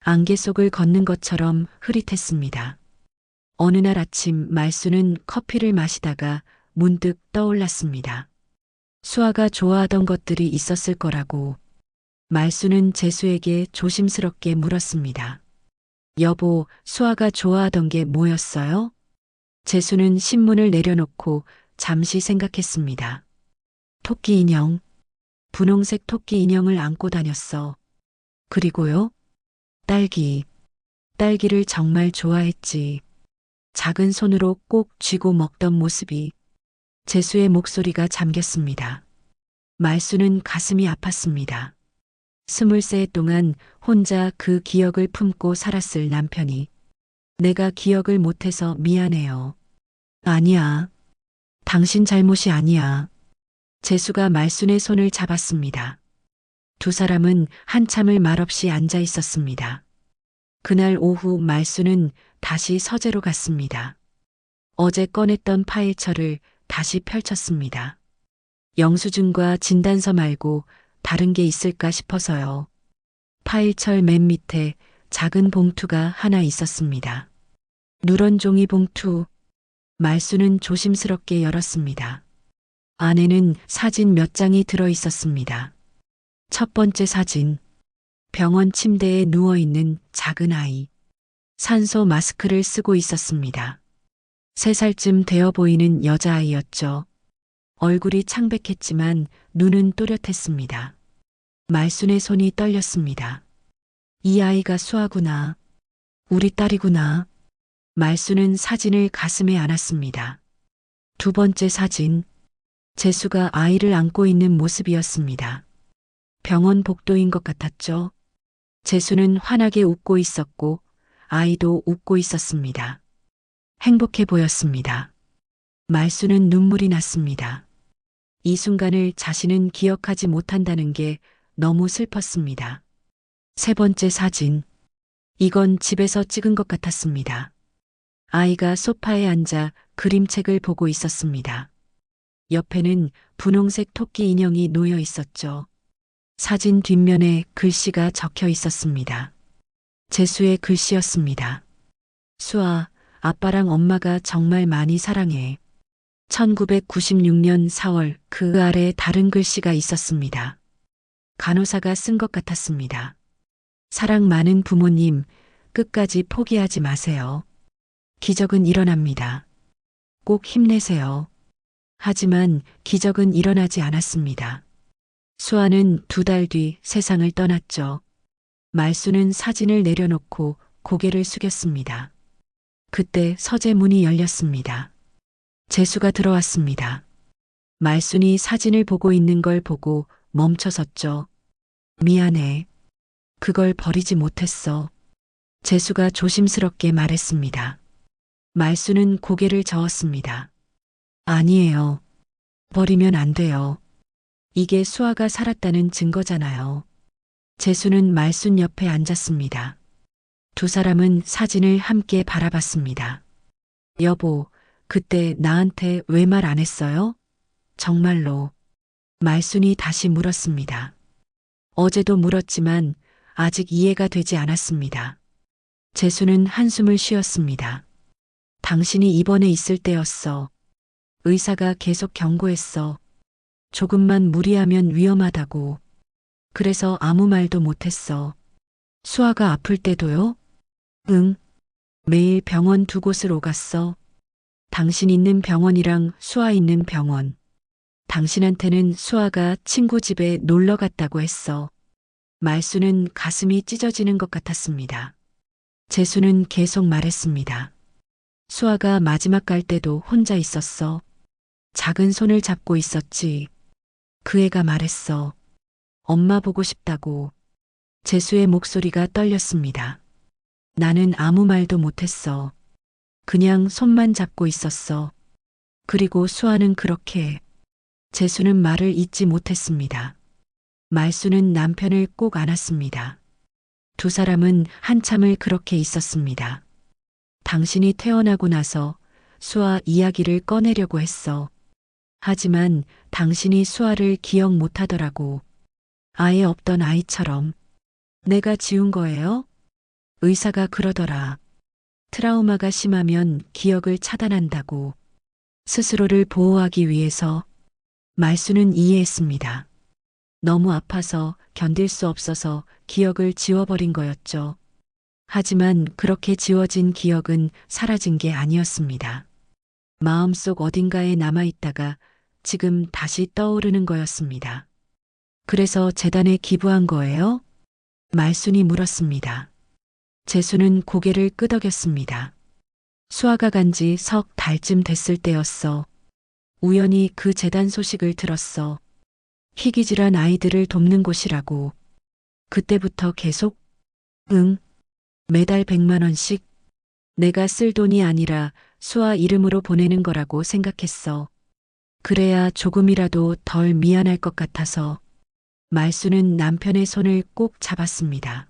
안개 속을 걷는 것처럼 흐릿했습니다. 어느 날 아침 말수는 커피를 마시다가 문득 떠올랐습니다. 수아가 좋아하던 것들이 있었을 거라고. 말수는 재수에게 조심스럽게 물었습니다. 여보, 수아가 좋아하던 게 뭐였어요? 재수는 신문을 내려놓고 잠시 생각했습니다. 토끼 인형. 분홍색 토끼 인형을 안고 다녔어. 그리고요? 딸기. 딸기를 정말 좋아했지. 작은 손으로 꼭 쥐고 먹던 모습이. 재수의 목소리가 잠겼습니다. 말수는 가슴이 아팠습니다. 23해 동안 혼자 그 기억을 품고 살았을 남편이 내가 기억을 못해서 미안해요. 아니야. 당신 잘못이 아니야. 재수가 말순의 손을 잡았습니다. 두 사람은 한참을 말없이 앉아 있었습니다. 그날 오후 말순은 다시 서재로 갔습니다. 어제 꺼냈던 파일처를 다시 펼쳤습니다. 영수증과 진단서 말고 다른 게 있을까 싶어서요. 파일철 맨 밑에 작은 봉투가 하나 있었습니다. 누런 종이 봉투. 말수는 조심스럽게 열었습니다. 안에는 사진 몇 장이 들어 있었습니다. 첫 번째 사진. 병원 침대에 누워있는 작은 아이. 산소 마스크를 쓰고 있었습니다. 3살쯤 되어 보이는 여자아이였죠. 얼굴이 창백했지만 눈은 또렷했습니다. 말순의 손이 떨렸습니다. 이 아이가 수아구나. 우리 딸이구나. 말순은 사진을 가슴에 안았습니다. 2번째 사진. 재수가 아이를 안고 있는 모습이었습니다. 병원 복도인 것 같았죠. 재수는 환하게 웃고 있었고 아이도 웃고 있었습니다. 행복해 보였습니다. 말수는 눈물이 났습니다. 이 순간을 자신은 기억하지 못한다는 게 너무 슬펐습니다. 3번째 사진. 이건 집에서 찍은 것 같았습니다. 아이가 소파에 앉아 그림책을 보고 있었습니다. 옆에는 분홍색 토끼 인형이 놓여 있었죠. 사진 뒷면에 글씨가 적혀 있었습니다. 재수의 글씨였습니다. 수아, 아빠랑 엄마가 정말 많이 사랑해. 1996년 4월 그 아래 다른 글씨가 있었습니다. 간호사가 쓴 것 같았습니다. 사랑 많은 부모님, 끝까지 포기하지 마세요. 기적은 일어납니다. 꼭 힘내세요. 하지만 기적은 일어나지 않았습니다. 수아는 2달 뒤 세상을 떠났죠. 말수는 사진을 내려놓고 고개를 숙였습니다. 그때 서재 문이 열렸습니다. 재수가 들어왔습니다. 말순이 사진을 보고 있는 걸 보고 멈춰섰죠. 미안해. 그걸 버리지 못했어. 재수가 조심스럽게 말했습니다. 말순은 고개를 저었습니다. 아니에요. 버리면 안 돼요. 이게 수아가 살았다는 증거잖아요. 재수는 말순 옆에 앉았습니다. 2 사람은 사진을 함께 바라봤습니다. 여보, 그때 나한테 왜 말 안 했어요? 정말로. 말순이 다시 물었습니다. 어제도 물었지만 아직 이해가 되지 않았습니다. 재수는 한숨을 쉬었습니다. 당신이 입원해 있을 때였어. 의사가 계속 경고했어. 조금만 무리하면 위험하다고. 그래서 아무 말도 못했어. 수아가 아플 때도요? 응. 매일 병원 2곳을 오갔어. 당신 있는 병원이랑 수아 있는 병원. 당신한테는 수아가 친구 집에 놀러 갔다고 했어. 말수는 가슴이 찢어지는 것 같았습니다. 재수는 계속 말했습니다. 수아가 마지막 갈 때도 혼자 있었어. 작은 손을 잡고 있었지. 그 애가 말했어. 엄마 보고 싶다고. 재수의 목소리가 떨렸습니다. 나는 아무 말도 못했어. 그냥 손만 잡고 있었어. 그리고 수아는 그렇게. 재수는 말을 잇지 못했습니다. 말수는 남편을 꼭 안았습니다. 2 사람은 한참을 그렇게 있었습니다. 당신이 퇴원하고 나서 수아 이야기를 꺼내려고 했어. 하지만 당신이 수아를 기억 못하더라고. 아예 없던 아이처럼. 내가 지운 거예요? 의사가 그러더라. 트라우마가 심하면 기억을 차단한다고. 스스로를 보호하기 위해서. 말수는 이해했습니다. 너무 아파서 견딜 수 없어서 기억을 지워버린 거였죠. 하지만 그렇게 지워진 기억은 사라진 게 아니었습니다. 마음속 어딘가에 남아있다가 지금 다시 떠오르는 거였습니다. 그래서 재단에 기부한 거예요? 말순이 물었습니다. 재수는 고개를 끄덕였습니다. 수아가 간 지 석 달쯤 됐을 때였어. 우연히 그 재단 소식을 들었어. 희귀질환 아이들을 돕는 곳이라고. 그때부터 계속? 응. 매달 100만 원씩? 내가 쓸 돈이 아니라 수아 이름으로 보내는 거라고 생각했어. 그래야 조금이라도 덜 미안할 것 같아서. 말수는 남편의 손을 꼭 잡았습니다.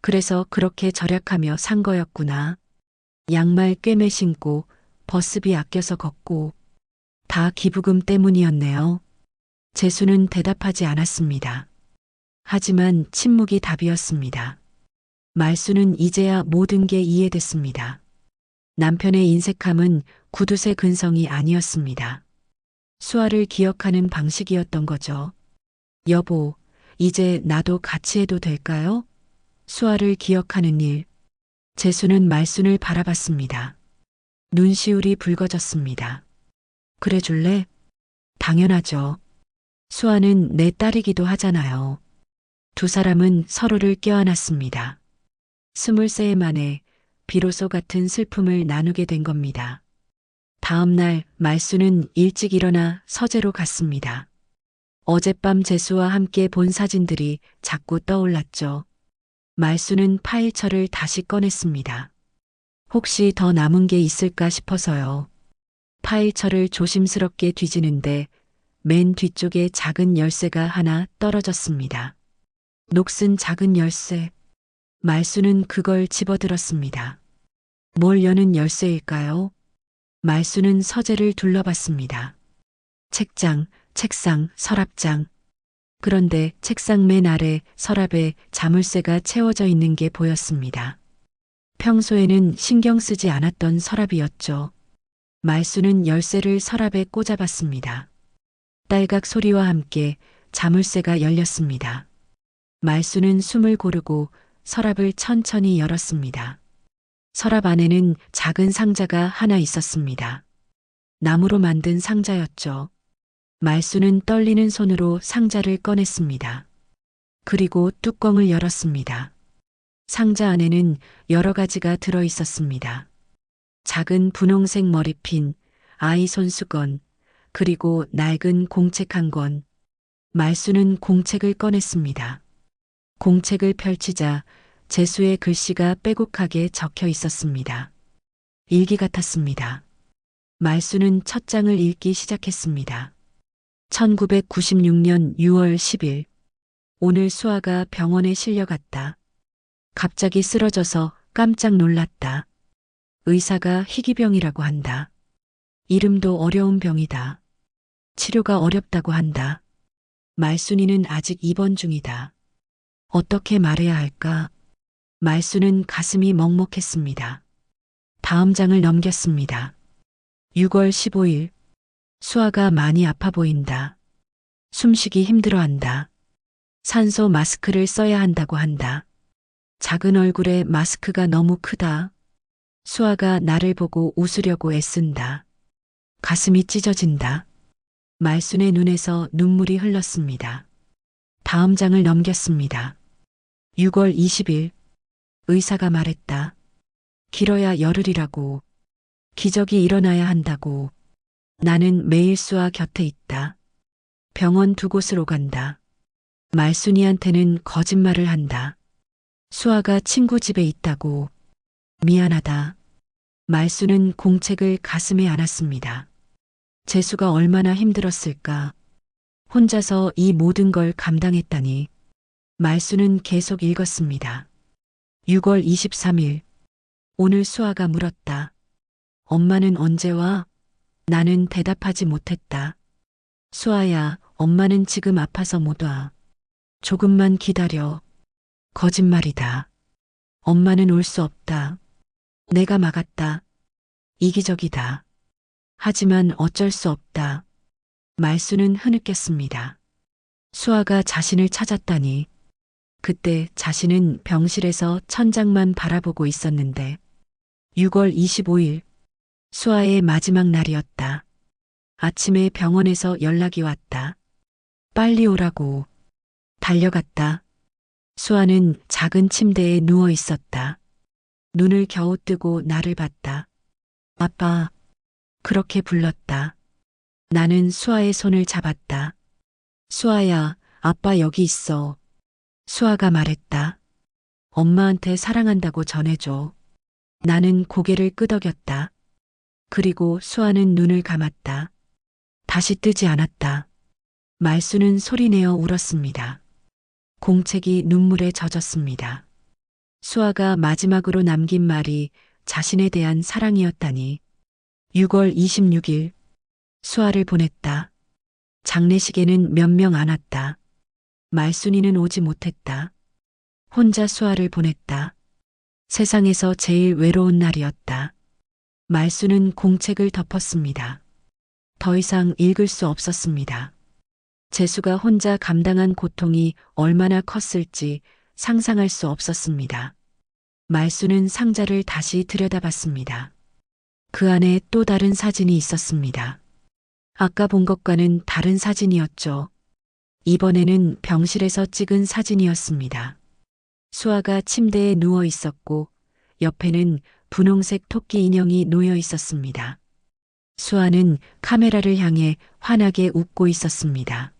그래서 그렇게 절약하며 산 거였구나. 양말 꿰매 신고 버스비 아껴서 걷고 다 기부금 때문이었네요. 재수는 대답하지 않았습니다. 하지만 침묵이 답이었습니다. 말수는 이제야 모든 게 이해됐습니다. 남편의 인색함은 구두쇠 근성이 아니었습니다. 수아를 기억하는 방식이었던 거죠. 여보, 이제 나도 같이 해도 될까요? 수아를 기억하는 일. 재수는 말순을 바라봤습니다. 눈시울이 붉어졌습니다. 그래 줄래? 당연하죠. 수아는 내 딸이기도 하잖아요. 두 사람은 서로를 껴안았습니다. 23해 만에 비로소 같은 슬픔을 나누게 된 겁니다. 다음 날 말수는 일찍 일어나 서재로 갔습니다. 어젯밤 재수와 함께 본 사진들이 자꾸 떠올랐죠. 말수는 파일철을 다시 꺼냈습니다. 혹시 더 남은 게 있을까 싶어서요. 파일철을 조심스럽게 뒤지는데 맨 뒤쪽에 작은 열쇠가 하나 떨어졌습니다. 녹슨 작은 열쇠. 말수는 그걸 집어들었습니다. 뭘 여는 열쇠일까요? 말수는 서재를 둘러봤습니다. 책장, 책상, 서랍장. 그런데 책상 맨 아래 서랍에 자물쇠가 채워져 있는 게 보였습니다. 평소에는 신경 쓰지 않았던 서랍이었죠. 말수는 열쇠를 서랍에 꽂아봤습니다. 딸각 소리와 함께 자물쇠가 열렸습니다. 말수는 숨을 고르고 서랍을 천천히 열었습니다. 서랍 안에는 작은 상자가 하나 있었습니다. 나무로 만든 상자였죠. 말수는 떨리는 손으로 상자를 꺼냈습니다. 그리고 뚜껑을 열었습니다. 상자 안에는 여러 가지가 들어 있었습니다. 작은 분홍색 머리핀, 아이 손수건, 그리고 낡은 공책 한 권. 말수는 공책을 꺼냈습니다. 공책을 펼치자 재수의 글씨가 빼곡하게 적혀 있었습니다. 일기 같았습니다. 말수는 첫 장을 읽기 시작했습니다. 1996년 6월 10일. 오늘 수아가 병원에 실려갔다. 갑자기 쓰러져서 깜짝 놀랐다. 의사가 희귀병이라고 한다. 이름도 어려운 병이다. 치료가 어렵다고 한다. 말순이는 아직 입원 중이다. 어떻게 말해야 할까? 말수는 가슴이 먹먹했습니다. 다음 장을 넘겼습니다. 6월 15일. 수아가 많이 아파 보인다. 숨쉬기 힘들어한다. 산소 마스크를 써야 한다고 한다. 작은 얼굴에 마스크가 너무 크다. 수아가 나를 보고 웃으려고 애쓴다. 가슴이 찢어진다. 말순의 눈에서 눈물이 흘렀습니다. 다음 장을 넘겼습니다. 6월 20일. 의사가 말했다. 길어야 열흘이라고. 기적이 일어나야 한다고. 나는 매일 수아 곁에 있다. 병원 두 곳으로 간다. 말순이한테는 거짓말을 한다. 수아가 친구 집에 있다고. 미안하다. 말수는 공책을 가슴에 안았습니다. 재수가 얼마나 힘들었을까. 혼자서 이 모든 걸 감당했다니. 말수는 계속 읽었습니다. 6월 23일. 오늘 수아가 물었다. 엄마는 언제 와? 나는 대답하지 못했다. 수아야, 엄마는 지금 아파서 못 와. 조금만 기다려. 거짓말이다. 엄마는 올 수 없다. 내가 막았다. 이기적이다. 하지만 어쩔 수 없다. 말수는 흐느꼈습니다. 수아가 자신을 찾았다니. 그때 자신은 병실에서 천장만 바라보고 있었는데 6월 25일. 수아의 마지막 날이었다. 아침에 병원에서 연락이 왔다. 빨리 오라고. 달려갔다. 수아는 작은 침대에 누워 있었다. 눈을 겨우 뜨고 나를 봤다. 아빠. 그렇게 불렀다. 나는 수아의 손을 잡았다. 수아야, 아빠 여기 있어. 수아가 말했다. 엄마한테 사랑한다고 전해줘. 나는 고개를 끄덕였다. 그리고 수아는 눈을 감았다. 다시 뜨지 않았다. 말수는 소리내어 울었습니다. 공책이 눈물에 젖었습니다. 수아가 마지막으로 남긴 말이 자신에 대한 사랑이었다니. 6월 26일. 수아를 보냈다. 장례식에는 몇 명 안 왔다. 말순이는 오지 못했다. 혼자 수아를 보냈다. 세상에서 제일 외로운 날이었다. 말수는 공책을 덮었습니다. 더 이상 읽을 수 없었습니다. 재수가 혼자 감당한 고통이 얼마나 컸을지 상상할 수 없었습니다. 말수는 상자를 다시 들여다봤습니다. 그 안에 또 다른 사진이 있었습니다. 아까 본 것과는 다른 사진이었죠. 이번에는 병실에서 찍은 사진이었습니다. 수아가 침대에 누워 있었고 옆에는 분홍색 토끼 인형이 놓여 있었습니다. 수아는 카메라를 향해 환하게 웃고 있었습니다.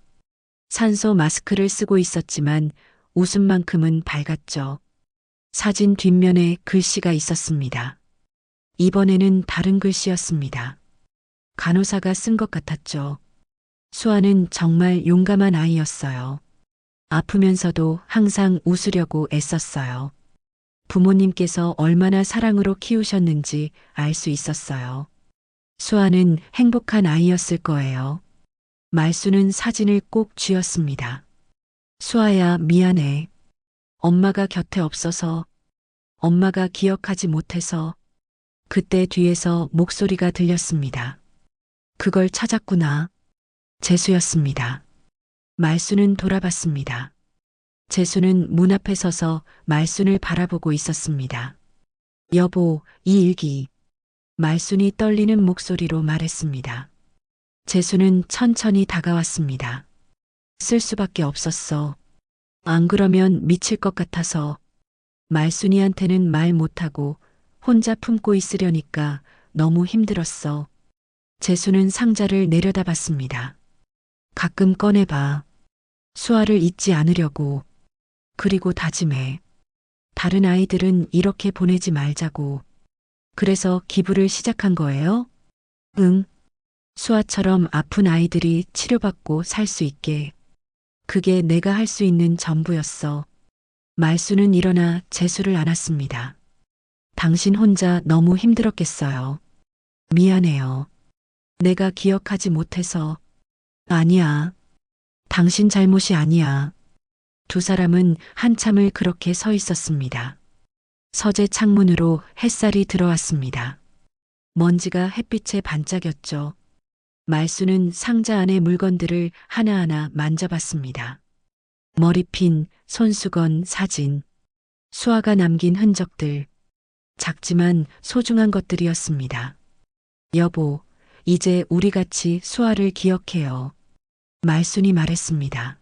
산소 마스크를 쓰고 있었지만 웃음만큼은 밝았죠. 사진 뒷면에 글씨가 있었습니다. 이번에는 다른 글씨였습니다. 간호사가 쓴 것 같았죠. 수아는 정말 용감한 아이였어요. 아프면서도 항상 웃으려고 애썼어요. 부모님께서 얼마나 사랑으로 키우셨는지 알 수 있었어요. 수아는 행복한 아이였을 거예요. 말수는 사진을 꼭 쥐었습니다. 수아야, 미안해. 엄마가 곁에 없어서, 엄마가 기억하지 못해서. 그때 뒤에서 목소리가 들렸습니다. 그걸 찾았구나. 재수였습니다. 말수는 돌아봤습니다. 재수는 문 앞에 서서 말순을 바라보고 있었습니다. 여보, 이 일기. 말순이 떨리는 목소리로 말했습니다. 재수는 천천히 다가왔습니다. 쓸 수밖에 없었어. 안 그러면 미칠 것 같아서. 말순이한테는 말 못하고 혼자 품고 있으려니까 너무 힘들었어. 재수는 상자를 내려다봤습니다. 가끔 꺼내봐. 수아를 잊지 않으려고. 그리고 다짐해. 다른 아이들은 이렇게 보내지 말자고. 그래서 기부를 시작한 거예요? 응. 수아처럼 아픈 아이들이 치료받고 살 수 있게. 그게 내가 할 수 있는 전부였어. 말수는 일어나 재수를 안았습니다. 당신 혼자 너무 힘들었겠어요. 미안해요. 내가 기억하지 못해서. 아니야. 당신 잘못이 아니야. 두 사람은 한참을 그렇게 서 있었습니다. 서재 창문으로 햇살이 들어왔습니다. 먼지가 햇빛에 반짝였죠. 말수는 상자 안의 물건들을 하나하나 만져봤습니다. 머리핀, 손수건, 사진, 수아가 남긴 흔적들, 작지만 소중한 것들이었습니다. 여보, 이제 우리 같이 수아를 기억해요. 말순이 말했습니다.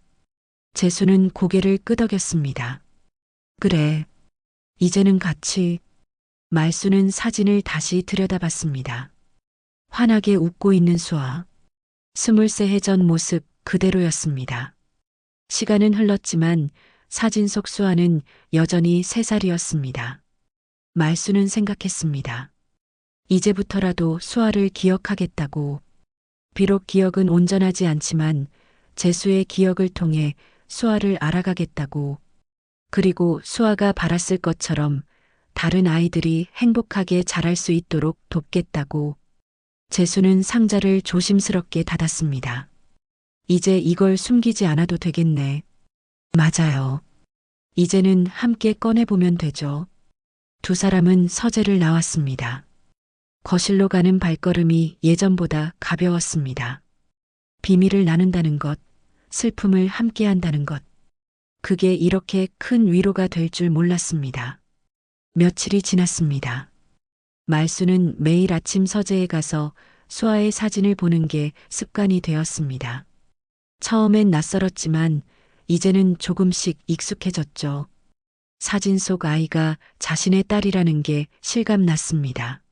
재수는 고개를 끄덕였습니다. 그래, 이제는 같이. 말수는 사진을 다시 들여다봤습니다. 환하게 웃고 있는 수아. 23해 전 모습 그대로였습니다. 시간은 흘렀지만 사진 속 수아는 여전히 3살이었습니다. 말수는 생각했습니다. 이제부터라도 수아를 기억하겠다고. 비록 기억은 온전하지 않지만 재수의 기억을 통해 수아를 알아가겠다고. 그리고 수아가 바랐을 것처럼 다른 아이들이 행복하게 자랄 수 있도록 돕겠다고. 재수는 상자를 조심스럽게 닫았습니다. 이제 이걸 숨기지 않아도 되겠네. 맞아요. 이제는 함께 꺼내보면 되죠. 두 사람은 서재를 나왔습니다. 거실로 가는 발걸음이 예전보다 가벼웠습니다. 비밀을 나눈다는 것, 슬픔을 함께 한다는 것. 그게 이렇게 큰 위로가 될 줄 몰랐습니다. 며칠이 지났습니다. 말수는 매일 아침 서재에 가서 수아의 사진을 보는 게 습관이 되었습니다. 처음엔 낯설었지만 이제는 조금씩 익숙해졌죠. 사진 속 아이가 자신의 딸이라는 게 실감났습니다.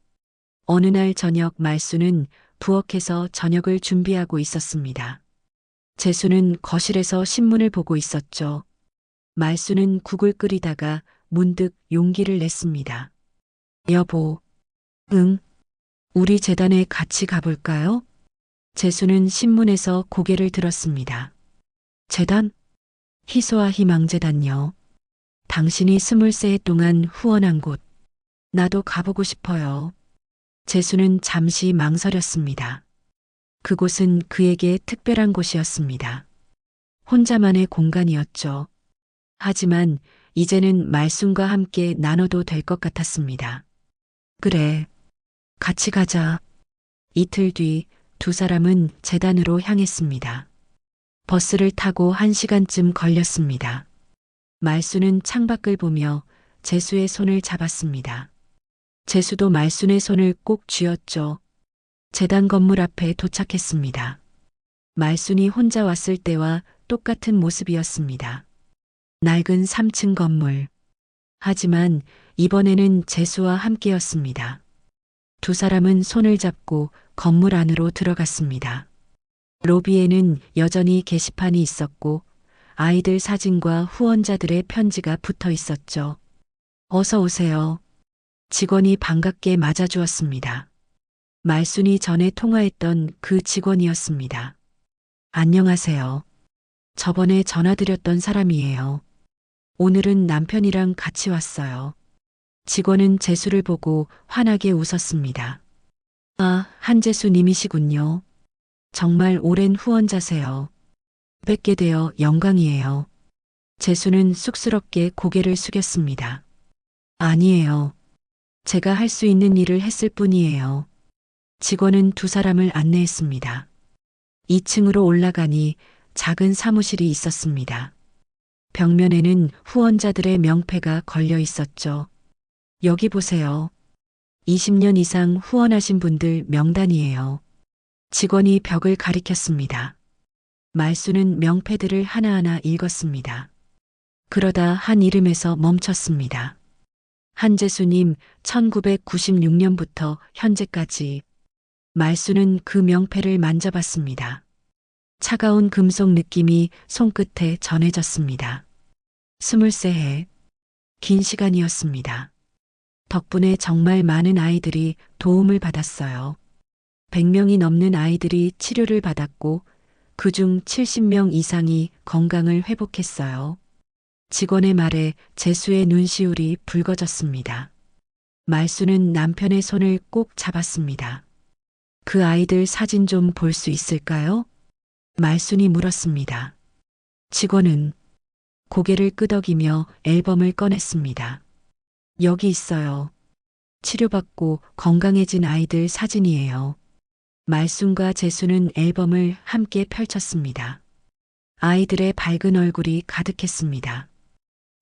어느 날 저녁 말수는 부엌에서 저녁을 준비하고 있었습니다. 재수는 거실에서 신문을 보고 있었죠. 말수는 국을 끓이다가 문득 용기를 냈습니다. 여보, 응, 우리 재단에 같이 가볼까요? 재수는 신문에서 고개를 들었습니다. 재단? 희소아 희망재단요. 당신이 23해 동안 후원한 곳. 나도 가보고 싶어요. 재수는 잠시 망설였습니다. 그곳은 그에게 특별한 곳이었습니다. 혼자만의 공간이었죠. 하지만 이제는 말순과 함께 나눠도 될 것 같았습니다. 그래, 같이 가자. 이틀 뒤 두 사람은 재단으로 향했습니다. 버스를 타고 1시간쯤 걸렸습니다. 말수는 창밖을 보며 재수의 손을 잡았습니다. 재수도 말순의 손을 꼭 쥐었죠. 재단 건물 앞에 도착했습니다. 말순이 혼자 왔을 때와 똑같은 모습이었습니다. 낡은 3층 건물. 하지만 이번에는 재수와 함께였습니다. 두 사람은 손을 잡고 건물 안으로 들어갔습니다. 로비에는 여전히 게시판이 있었고 아이들 사진과 후원자들의 편지가 붙어 있었죠. 어서 오세요. 직원이 반갑게 맞아주었습니다. 말순이 전에 통화했던 그 직원이었습니다. 안녕하세요. 저번에 전화드렸던 사람이에요. 오늘은 남편이랑 같이 왔어요. 직원은 재수를 보고 환하게 웃었습니다. 아, 한재수 님이시군요. 정말 오랜 후원자세요. 뵙게 되어 영광이에요. 재수는 쑥스럽게 고개를 숙였습니다. 아니에요. 제가 할 수 있는 일을 했을 뿐이에요. 직원은 두 사람을 안내했습니다. 2층으로 올라가니 작은 사무실이 있었습니다. 벽면에는 후원자들의 명패가 걸려 있었죠. 여기 보세요. 20년 이상 후원하신 분들 명단이에요. 직원이 벽을 가리켰습니다. 말수는 명패들을 하나하나 읽었습니다. 그러다 한 이름에서 멈췄습니다. 한재수님 1996년부터 현재까지. 말수는 그 명패를 만져봤습니다. 차가운 금속 느낌이 손끝에 전해졌습니다. 23해. 긴 시간이었습니다. 덕분에 정말 많은 아이들이 도움을 받았어요. 100명이 넘는 아이들이 치료를 받았고 그중 70명 이상이 건강을 회복했어요. 직원의 말에 재수의 눈시울이 붉어졌습니다. 말수는 남편의 손을 꼭 잡았습니다. 그 아이들 사진 좀 볼 수 있을까요? 말순이 물었습니다. 직원은 고개를 끄덕이며 앨범을 꺼냈습니다. 여기 있어요. 치료받고 건강해진 아이들 사진이에요. 말순과 재수는 앨범을 함께 펼쳤습니다. 아이들의 밝은 얼굴이 가득했습니다.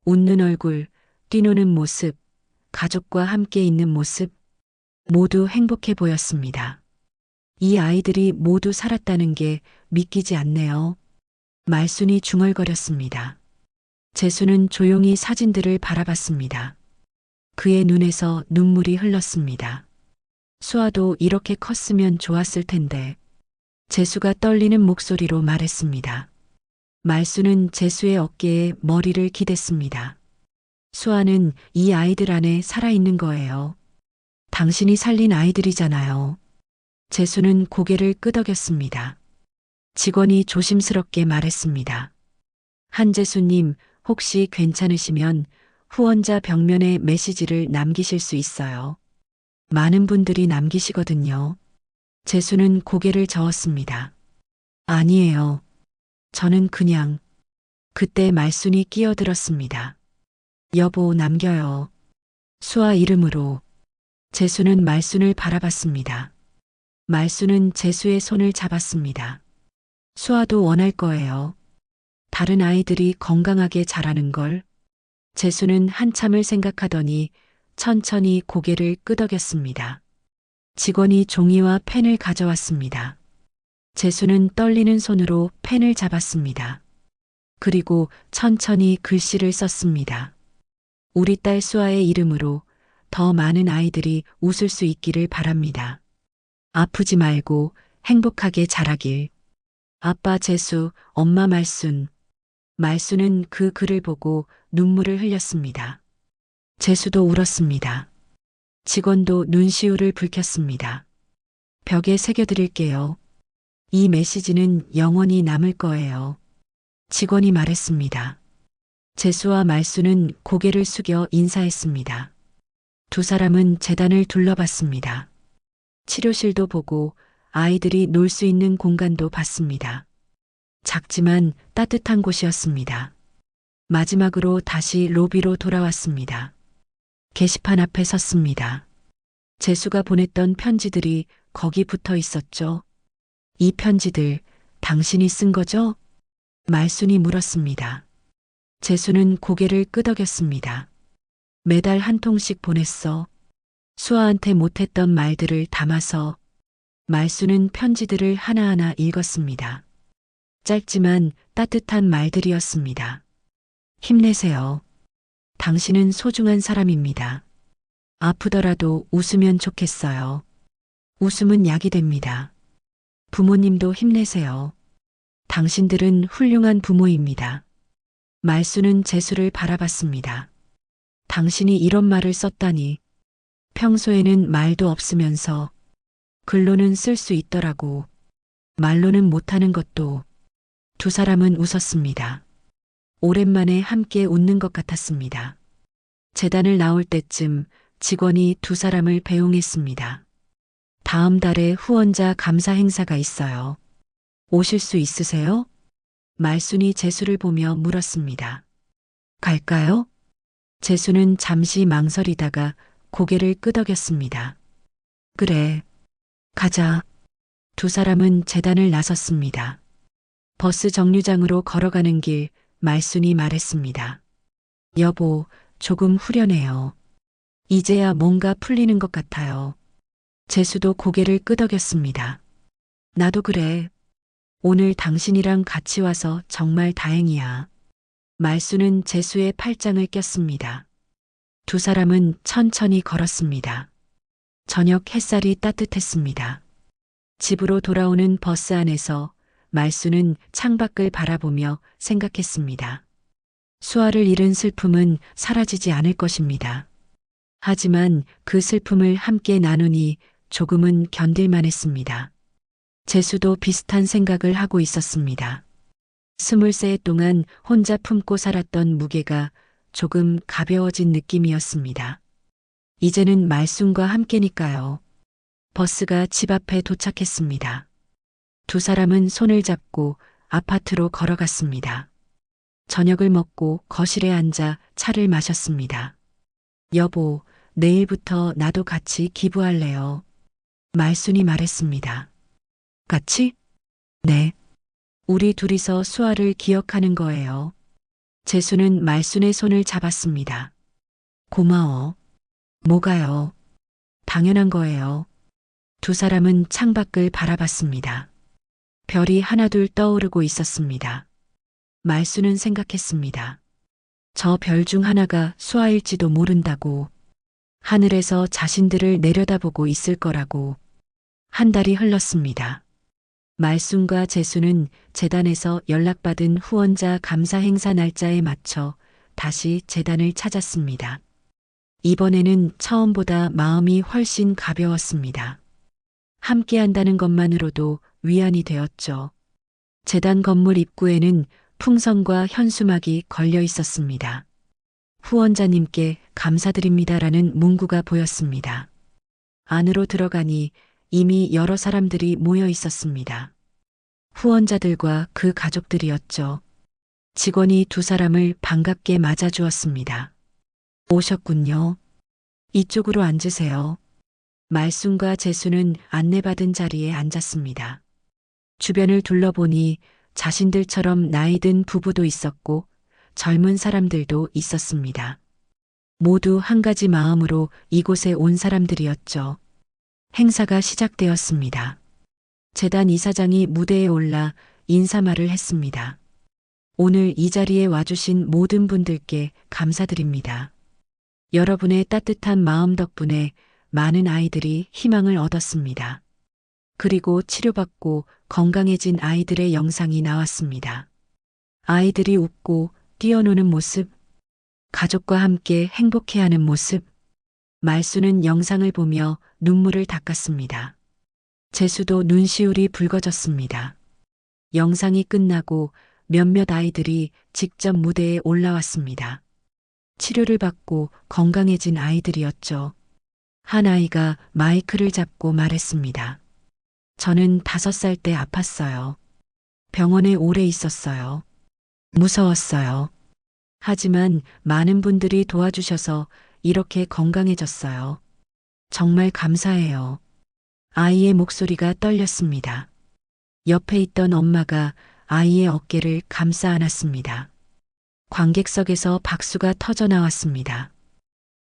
웃는 얼굴, 뛰노는 모습, 가족과 함께 있는 모습, 모두 행복해 보였습니다. 이 아이들이 모두 살았다는 게 믿기지 않네요. 말순이 중얼거렸습니다. 재수는 조용히 사진들을 바라봤습니다. 그의 눈에서 눈물이 흘렀습니다. 수아도 이렇게 컸으면 좋았을 텐데. 재수가 떨리는 목소리로 말했습니다. 말순은 재수의 어깨에 머리를 기댔습니다. 수아는 이 아이들 안에 살아있는 거예요. 당신이 살린 아이들이잖아요. 재수는 고개를 끄덕였습니다. 직원이 조심스럽게 말했습니다. 한재수님, 혹시 괜찮으시면 후원자 벽면에 메시지를 남기실 수 있어요. 많은 분들이 남기시거든요. 재수는 고개를 저었습니다. 아니에요. 저는 그냥. 그때 말순이 끼어들었습니다. 여보, 남겨요. 수아 이름으로. 재수는 말순을 바라봤습니다. 말순은 재수의 손을 잡았습니다. 수아도 원할 거예요. 다른 아이들이 건강하게 자라는 걸. 재수는 한참을 생각하더니 천천히 고개를 끄덕였습니다. 직원이 종이와 펜을 가져왔습니다. 재수는 떨리는 손으로 펜을 잡았습니다. 그리고 천천히 글씨를 썼습니다. 우리 딸 수아의 이름으로 더 많은 아이들이 웃을 수 있기를 바랍니다. 아프지 말고 행복하게 자라길. 아빠 재수, 엄마 말순. 말순은 그 글을 보고 눈물을 흘렸습니다. 재수도 울었습니다. 직원도 눈시울을 붉혔습니다. 벽에 새겨드릴게요. 이 메시지는 영원히 남을 거예요. 직원이 말했습니다. 재수와 말순은 고개를 숙여 인사했습니다. 두 사람은 재단을 둘러봤습니다. 치료실도 보고 아이들이 놀 수 있는 공간도 봤습니다. 작지만 따뜻한 곳이었습니다. 마지막으로 다시 로비로 돌아왔습니다. 게시판 앞에 섰습니다. 재수가 보냈던 편지들이 거기 붙어 있었죠. 이 편지들 당신이 쓴 거죠? 말순이 물었습니다. 재수는 고개를 끄덕였습니다. 매달 한 통씩 보냈어. 수아한테 못했던 말들을 담아서 말수는 편지들을 하나하나 읽었습니다. 짧지만 따뜻한 말들이었습니다. 힘내세요. 당신은 소중한 사람입니다. 아프더라도 웃으면 좋겠어요. 웃음은 약이 됩니다. 부모님도 힘내세요. 당신들은 훌륭한 부모입니다. 말수는 재수를 바라봤습니다. 당신이 이런 말을 썼다니. 평소에는 말도 없으면서 글로는 쓸 수 있더라고. 말로는 못하는 것도. 두 사람은 웃었습니다. 오랜만에 함께 웃는 것 같았습니다. 재단을 나올 때쯤 직원이 두 사람을 배웅했습니다. 다음 달에 후원자 감사 행사가 있어요. 오실 수 있으세요? 말순이 재수를 보며 물었습니다. 갈까요? 재수는 잠시 망설이다가 고개를 끄덕였습니다. 그래, 가자. 두 사람은 재단을 나섰습니다. 버스 정류장으로 걸어가는 길 말순이 말했습니다. 여보, 조금 후련해요. 이제야 뭔가 풀리는 것 같아요. 재수도 고개를 끄덕였습니다. 나도 그래. 오늘 당신이랑 같이 와서 정말 다행이야. 말수는 재수의 팔짱을 꼈습니다. 두 사람은 천천히 걸었습니다. 저녁 햇살이 따뜻했습니다. 집으로 돌아오는 버스 안에서 말수는 창밖을 바라보며 생각했습니다. 수아를 잃은 슬픔은 사라지지 않을 것입니다. 하지만 그 슬픔을 함께 나누니 조금은 견딜만 했습니다. 재수도 비슷한 생각을 하고 있었습니다. 20세 동안 혼자 품고 살았던 무게가 조금 가벼워진 느낌이었습니다. 이제는 말순과 함께니까요. 버스가 집 앞에 도착했습니다. 두 사람은 손을 잡고 아파트로 걸어갔습니다. 저녁을 먹고 거실에 앉아 차를 마셨습니다. 여보, 내일부터 나도 같이 기부할래요. 말순이 말했습니다. 같이? 네. 우리 둘이서 수아를 기억하는 거예요. 재수는 말순의 손을 잡았습니다. 고마워. 뭐가요? 당연한 거예요. 두 사람은 창밖을 바라봤습니다. 별이 하나둘 떠오르고 있었습니다. 말순은 생각했습니다. 저 별 중 하나가 수아일지도 모른다고. 하늘에서 자신들을 내려다보고 있을 거라고. 한 달이 흘렀습니다. 말순과 재수는 재단에서 연락받은 후원자 감사 행사 날짜에 맞춰 다시 재단을 찾았습니다. 이번에는 처음보다 마음이 훨씬 가벼웠습니다. 함께 한다는 것만으로도 위안이 되었죠. 재단 건물 입구에는 풍선과 현수막이 걸려 있었습니다. 후원자님께 감사드립니다라는 문구가 보였습니다. 안으로 들어가니 이미 여러 사람들이 모여 있었습니다. 후원자들과 그 가족들이었죠. 직원이 두 사람을 반갑게 맞아주었습니다. 오셨군요. 이쪽으로 앉으세요. 말순과 재수는 안내받은 자리에 앉았습니다. 주변을 둘러보니 자신들처럼 나이든 부부도 있었고 젊은 사람들도 있었습니다. 모두 한 가지 마음으로 이곳에 온 사람들이었죠. 행사가 시작되었습니다. 재단 이사장이 무대에 올라 인사말을 했습니다. 오늘 이 자리에 와주신 모든 분들께 감사드립니다. 여러분의 따뜻한 마음 덕분에 많은 아이들이 희망을 얻었습니다. 그리고 치료받고 건강해진 아이들의 영상이 나왔습니다. 아이들이 웃고 뛰어노는 모습, 가족과 함께 행복해하는 모습. 말수는 영상을 보며 눈물을 닦았습니다. 재수도 눈시울이 붉어졌습니다. 영상이 끝나고 몇몇 아이들이 직접 무대에 올라왔습니다. 치료를 받고 건강해진 아이들이었죠. 한 아이가 마이크를 잡고 말했습니다. 저는 5살 때 아팠어요. 병원에 오래 있었어요. 무서웠어요. 하지만 많은 분들이 도와주셔서 이렇게 건강해졌어요. 정말 감사해요. 아이의 목소리가 떨렸습니다. 옆에 있던 엄마가 아이의 어깨를 감싸 안았습니다. 관객석에서 박수가 터져 나왔습니다.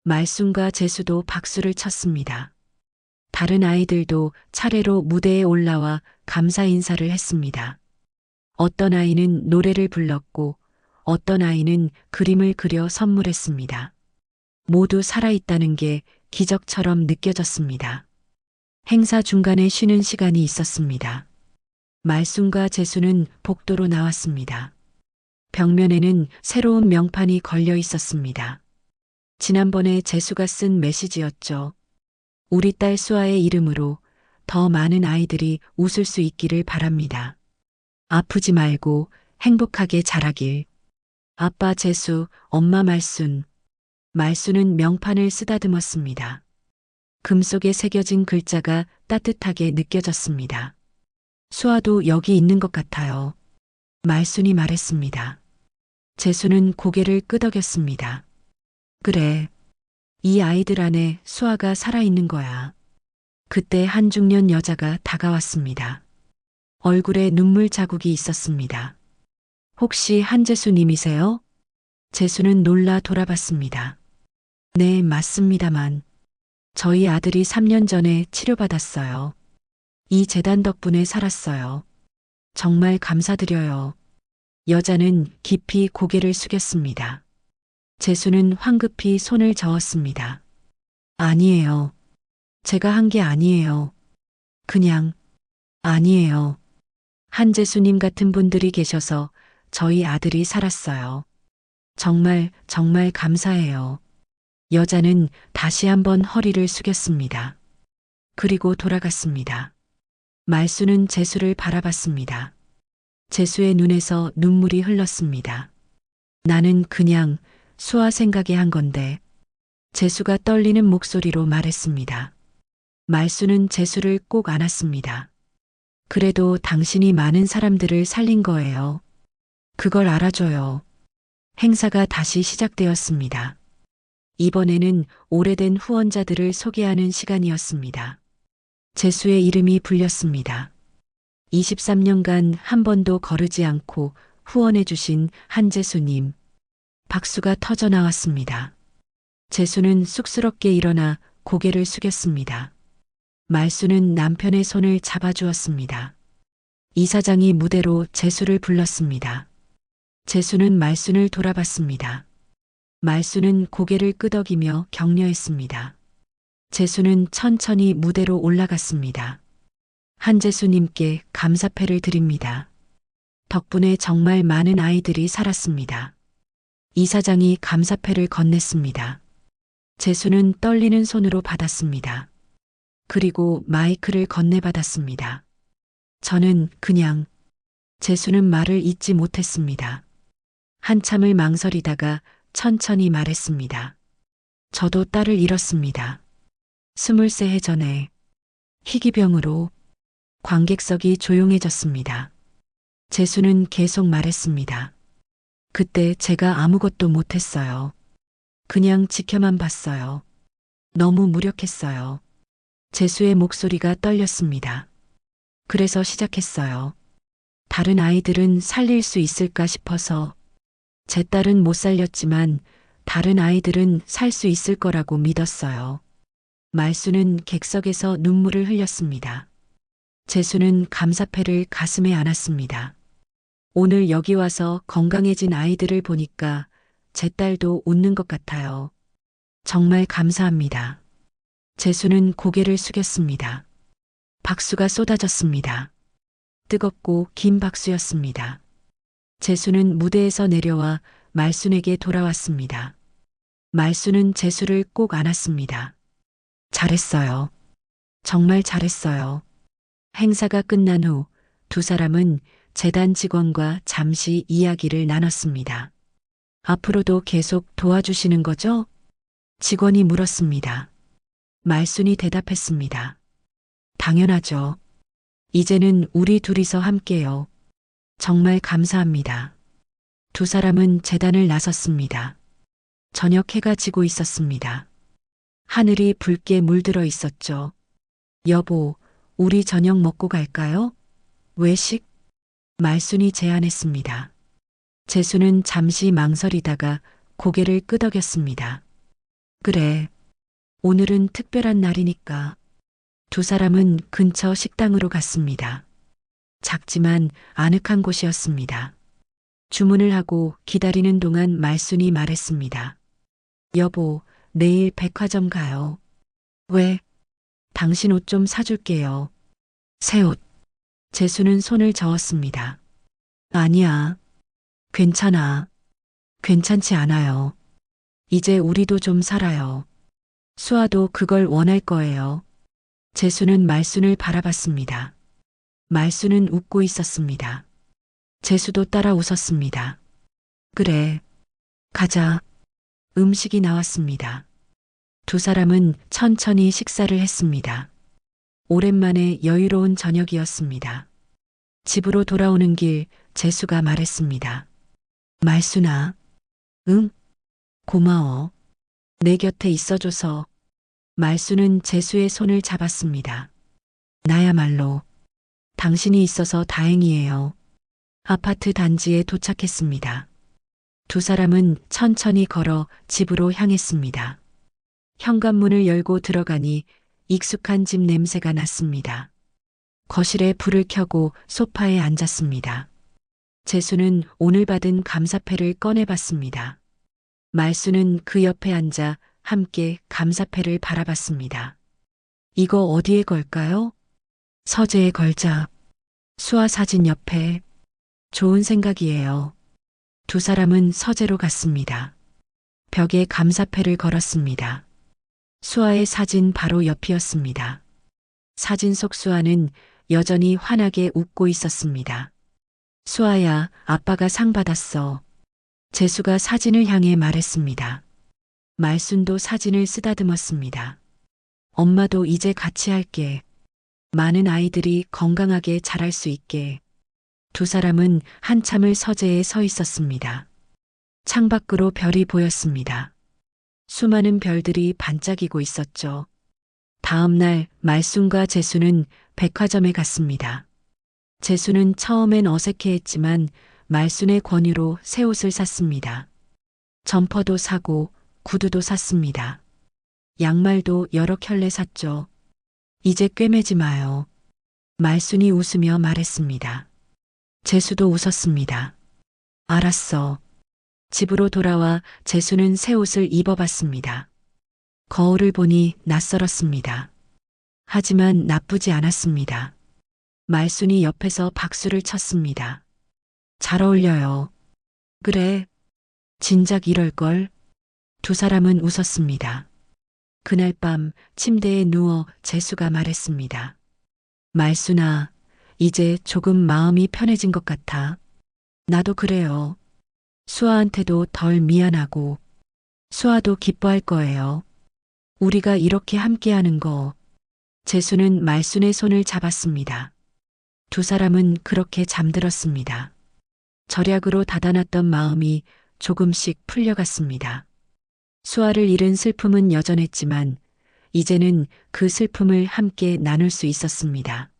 말순과 재수도 박수를 쳤습니다. 다른 아이들도 차례로 무대에 올라와 감사 인사를 했습니다. 어떤 아이는 노래를 불렀고 어떤 아이는 그림을 그려 선물했습니다. 모두 살아있다는 게 기적처럼 느껴졌습니다. 행사 중간에 쉬는 시간이 있었습니다. 말순과 재수는 복도로 나왔습니다. 벽면에는 새로운 명판이 걸려 있었습니다. 지난번에 재수가 쓴 메시지였죠. 우리 딸 수아의 이름으로 더 많은 아이들이 웃을 수 있기를 바랍니다. 아프지 말고 행복하게 자라길. 아빠 재수, 엄마 말순. 말순은 명판을 쓰다듬었습니다. 금속에 새겨진 글자가 따뜻하게 느껴졌습니다. 수아도 여기 있는 것 같아요. 말순이 말했습니다. 재수는 고개를 끄덕였습니다. 그래. 이 아이들 안에 수아가 살아있는 거야. 그때 한 중년 여자가 다가왔습니다. 얼굴에 눈물 자국이 있었습니다. 혹시 한재수님이세요? 재수는 놀라 돌아봤습니다. 네, 맞습니다만. 저희 아들이 3년 전에 치료받았어요. 이 재단 덕분에 살았어요. 정말 감사드려요. 여자는 깊이 고개를 숙였습니다. 재수는 황급히 손을 저었습니다. 아니에요. 제가 한 게 아니에요. 그냥, 아니에요. 한재수님 같은 분들이 계셔서 저희 아들이 살았어요. 정말, 정말 감사해요. 여자는 다시 한번 허리를 숙였습니다. 그리고 돌아갔습니다. 말수는 재수를 바라봤습니다. 재수의 눈에서 눈물이 흘렀습니다. 나는 그냥 수아 생각에 한 건데. 재수가 떨리는 목소리로 말했습니다. 말수는 재수를 꼭 안았습니다. 그래도 당신이 많은 사람들을 살린 거예요. 그걸 알아줘요. 행사가 다시 시작되었습니다. 이번에는 오래된 후원자들을 소개하는 시간이었습니다. 재수의 이름이 불렸습니다. 23년간 한 번도 거르지 않고 후원해주신 한재수님. 박수가 터져 나왔습니다. 재수는 쑥스럽게 일어나 고개를 숙였습니다. 말수는 남편의 손을 잡아주었습니다. 이사장이 무대로 재수를 불렀습니다. 재수는 말순을 돌아봤습니다. 말수는 고개를 끄덕이며 격려했습니다. 재수는 천천히 무대로 올라갔습니다. 한재수님께 감사패를 드립니다. 덕분에 정말 많은 아이들이 살았습니다. 이사장이 감사패를 건넸습니다. 재수는 떨리는 손으로 받았습니다. 그리고 마이크를 건네받았습니다. 저는 그냥 재수는 말을 잇지 못했습니다. 한참을 망설이다가 천천히 말했습니다. 저도 딸을 잃었습니다. 23해 전에 희귀병으로. 관객석이 조용해졌습니다. 재수는 계속 말했습니다. 그때 제가 아무것도 못했어요. 그냥 지켜만 봤어요. 너무 무력했어요. 재수의 목소리가 떨렸습니다. 그래서 시작했어요. 다른 아이들은 살릴 수 있을까 싶어서. 제 딸은 못 살렸지만 다른 아이들은 살 수 있을 거라고 믿었어요. 말수는 객석에서 눈물을 흘렸습니다. 재수는 감사패를 가슴에 안았습니다. 오늘 여기 와서 건강해진 아이들을 보니까 제 딸도 웃는 것 같아요. 정말 감사합니다. 재수는 고개를 숙였습니다. 박수가 쏟아졌습니다. 뜨겁고 긴 박수였습니다. 재수는 무대에서 내려와 말순에게 돌아왔습니다. 말순은 재수를 꼭 안았습니다. 잘했어요. 정말 잘했어요. 행사가 끝난 후 두 사람은 재단 직원과 잠시 이야기를 나눴습니다. 앞으로도 계속 도와주시는 거죠? 직원이 물었습니다. 말순이 대답했습니다. 당연하죠. 이제는 우리 둘이서 함께요. 정말 감사합니다. 두 사람은 재단을 나섰습니다. 저녁 해가 지고 있었습니다. 하늘이 붉게 물들어 있었죠. 여보, 우리 저녁 먹고 갈까요? 외식? 말순이 제안했습니다. 재수는 잠시 망설이다가 고개를 끄덕였습니다. 그래. 오늘은 특별한 날이니까. 두 사람은 근처 식당으로 갔습니다. 작지만 아늑한 곳이었습니다. 주문을 하고 기다리는 동안 말순이 말했습니다. 여보, 내일 백화점 가요. 왜? 당신 옷 좀 사줄게요. 새 옷. 재수는 손을 저었습니다. 아니야. 괜찮아. 괜찮지 않아요. 이제 우리도 좀 살아요. 수아도 그걸 원할 거예요. 재수는 말순을 바라봤습니다. 말순은 웃고 있었습니다. 재수도 따라 웃었습니다. 그래. 가자. 음식이 나왔습니다. 두 사람은 천천히 식사를 했습니다. 오랜만에 여유로운 저녁이었습니다. 집으로 돌아오는 길 재수가 말했습니다. 말순아. 응? 고마워. 내 곁에 있어줘서. 말순은 재수의 손을 잡았습니다. 나야말로. 당신이 있어서 다행이에요. 아파트 단지에 도착했습니다. 두 사람은 천천히 걸어 집으로 향했습니다. 현관문을 열고 들어가니 익숙한 집 냄새가 났습니다. 거실에 불을 켜고 소파에 앉았습니다. 재수는 오늘 받은 감사패를 꺼내봤습니다. 말수는 그 옆에 앉아 함께 감사패를 바라봤습니다. 이거 어디에 걸까요? 서재에 걸자. 수아 사진 옆에. 좋은 생각이에요. 두 사람은 서재로 갔습니다. 벽에 감사패를 걸었습니다. 수아의 사진 바로 옆이었습니다. 사진 속 수아는 여전히 환하게 웃고 있었습니다. 수아야, 아빠가 상 받았어. 재수가 사진을 향해 말했습니다. 말순도 사진을 쓰다듬었습니다. 엄마도 이제 같이 할게. 많은 아이들이 건강하게 자랄 수 있게. 두 사람은 한참을 서재에 서 있었습니다. 창밖으로 별이 보였습니다. 수많은 별들이 반짝이고 있었죠. 다음 날 말순과 재수는 백화점에 갔습니다. 재수는 처음엔 어색해했지만 말순의 권유로 새 옷을 샀습니다. 점퍼도 사고 구두도 샀습니다. 양말도 여러 켤레 샀죠. 이제 꿰매지 마요. 말순이 웃으며 말했습니다. 재수도 웃었습니다. 알았어. 집으로 돌아와 재수는 새 옷을 입어봤습니다. 거울을 보니 낯설었습니다. 하지만 나쁘지 않았습니다. 말순이 옆에서 박수를 쳤습니다. 잘 어울려요. 그래. 진작 이럴걸. 두 사람은 웃었습니다. 그날 밤 침대에 누워 재수가 말했습니다. 말순아, 이제 조금 마음이 편해진 것 같아. 나도 그래요. 수아한테도 덜 미안하고 수아도 기뻐할 거예요. 우리가 이렇게 함께하는 거. 재수는 말순의 손을 잡았습니다. 두 사람은 그렇게 잠들었습니다. 절약으로 닫아놨던 마음이 조금씩 풀려갔습니다. 수아를 잃은 슬픔은 여전했지만 이제는 그 슬픔을 함께 나눌 수 있었습니다.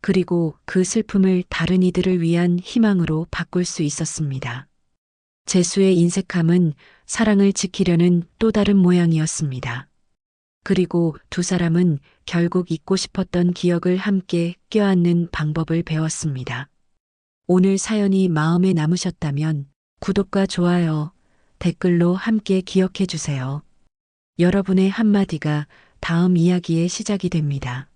그리고 그 슬픔을 다른 이들을 위한 희망으로 바꿀 수 있었습니다. 재수의 인색함은 사랑을 지키려는 또 다른 모양이었습니다. 그리고 두 사람은 결국 잊고 싶었던 기억을 함께 껴안는 방법을 배웠습니다. 오늘 사연이 마음에 남으셨다면 구독과 좋아요, 댓글로 함께 기억해 주세요. 여러분의 한마디가 다음 이야기의 시작이 됩니다.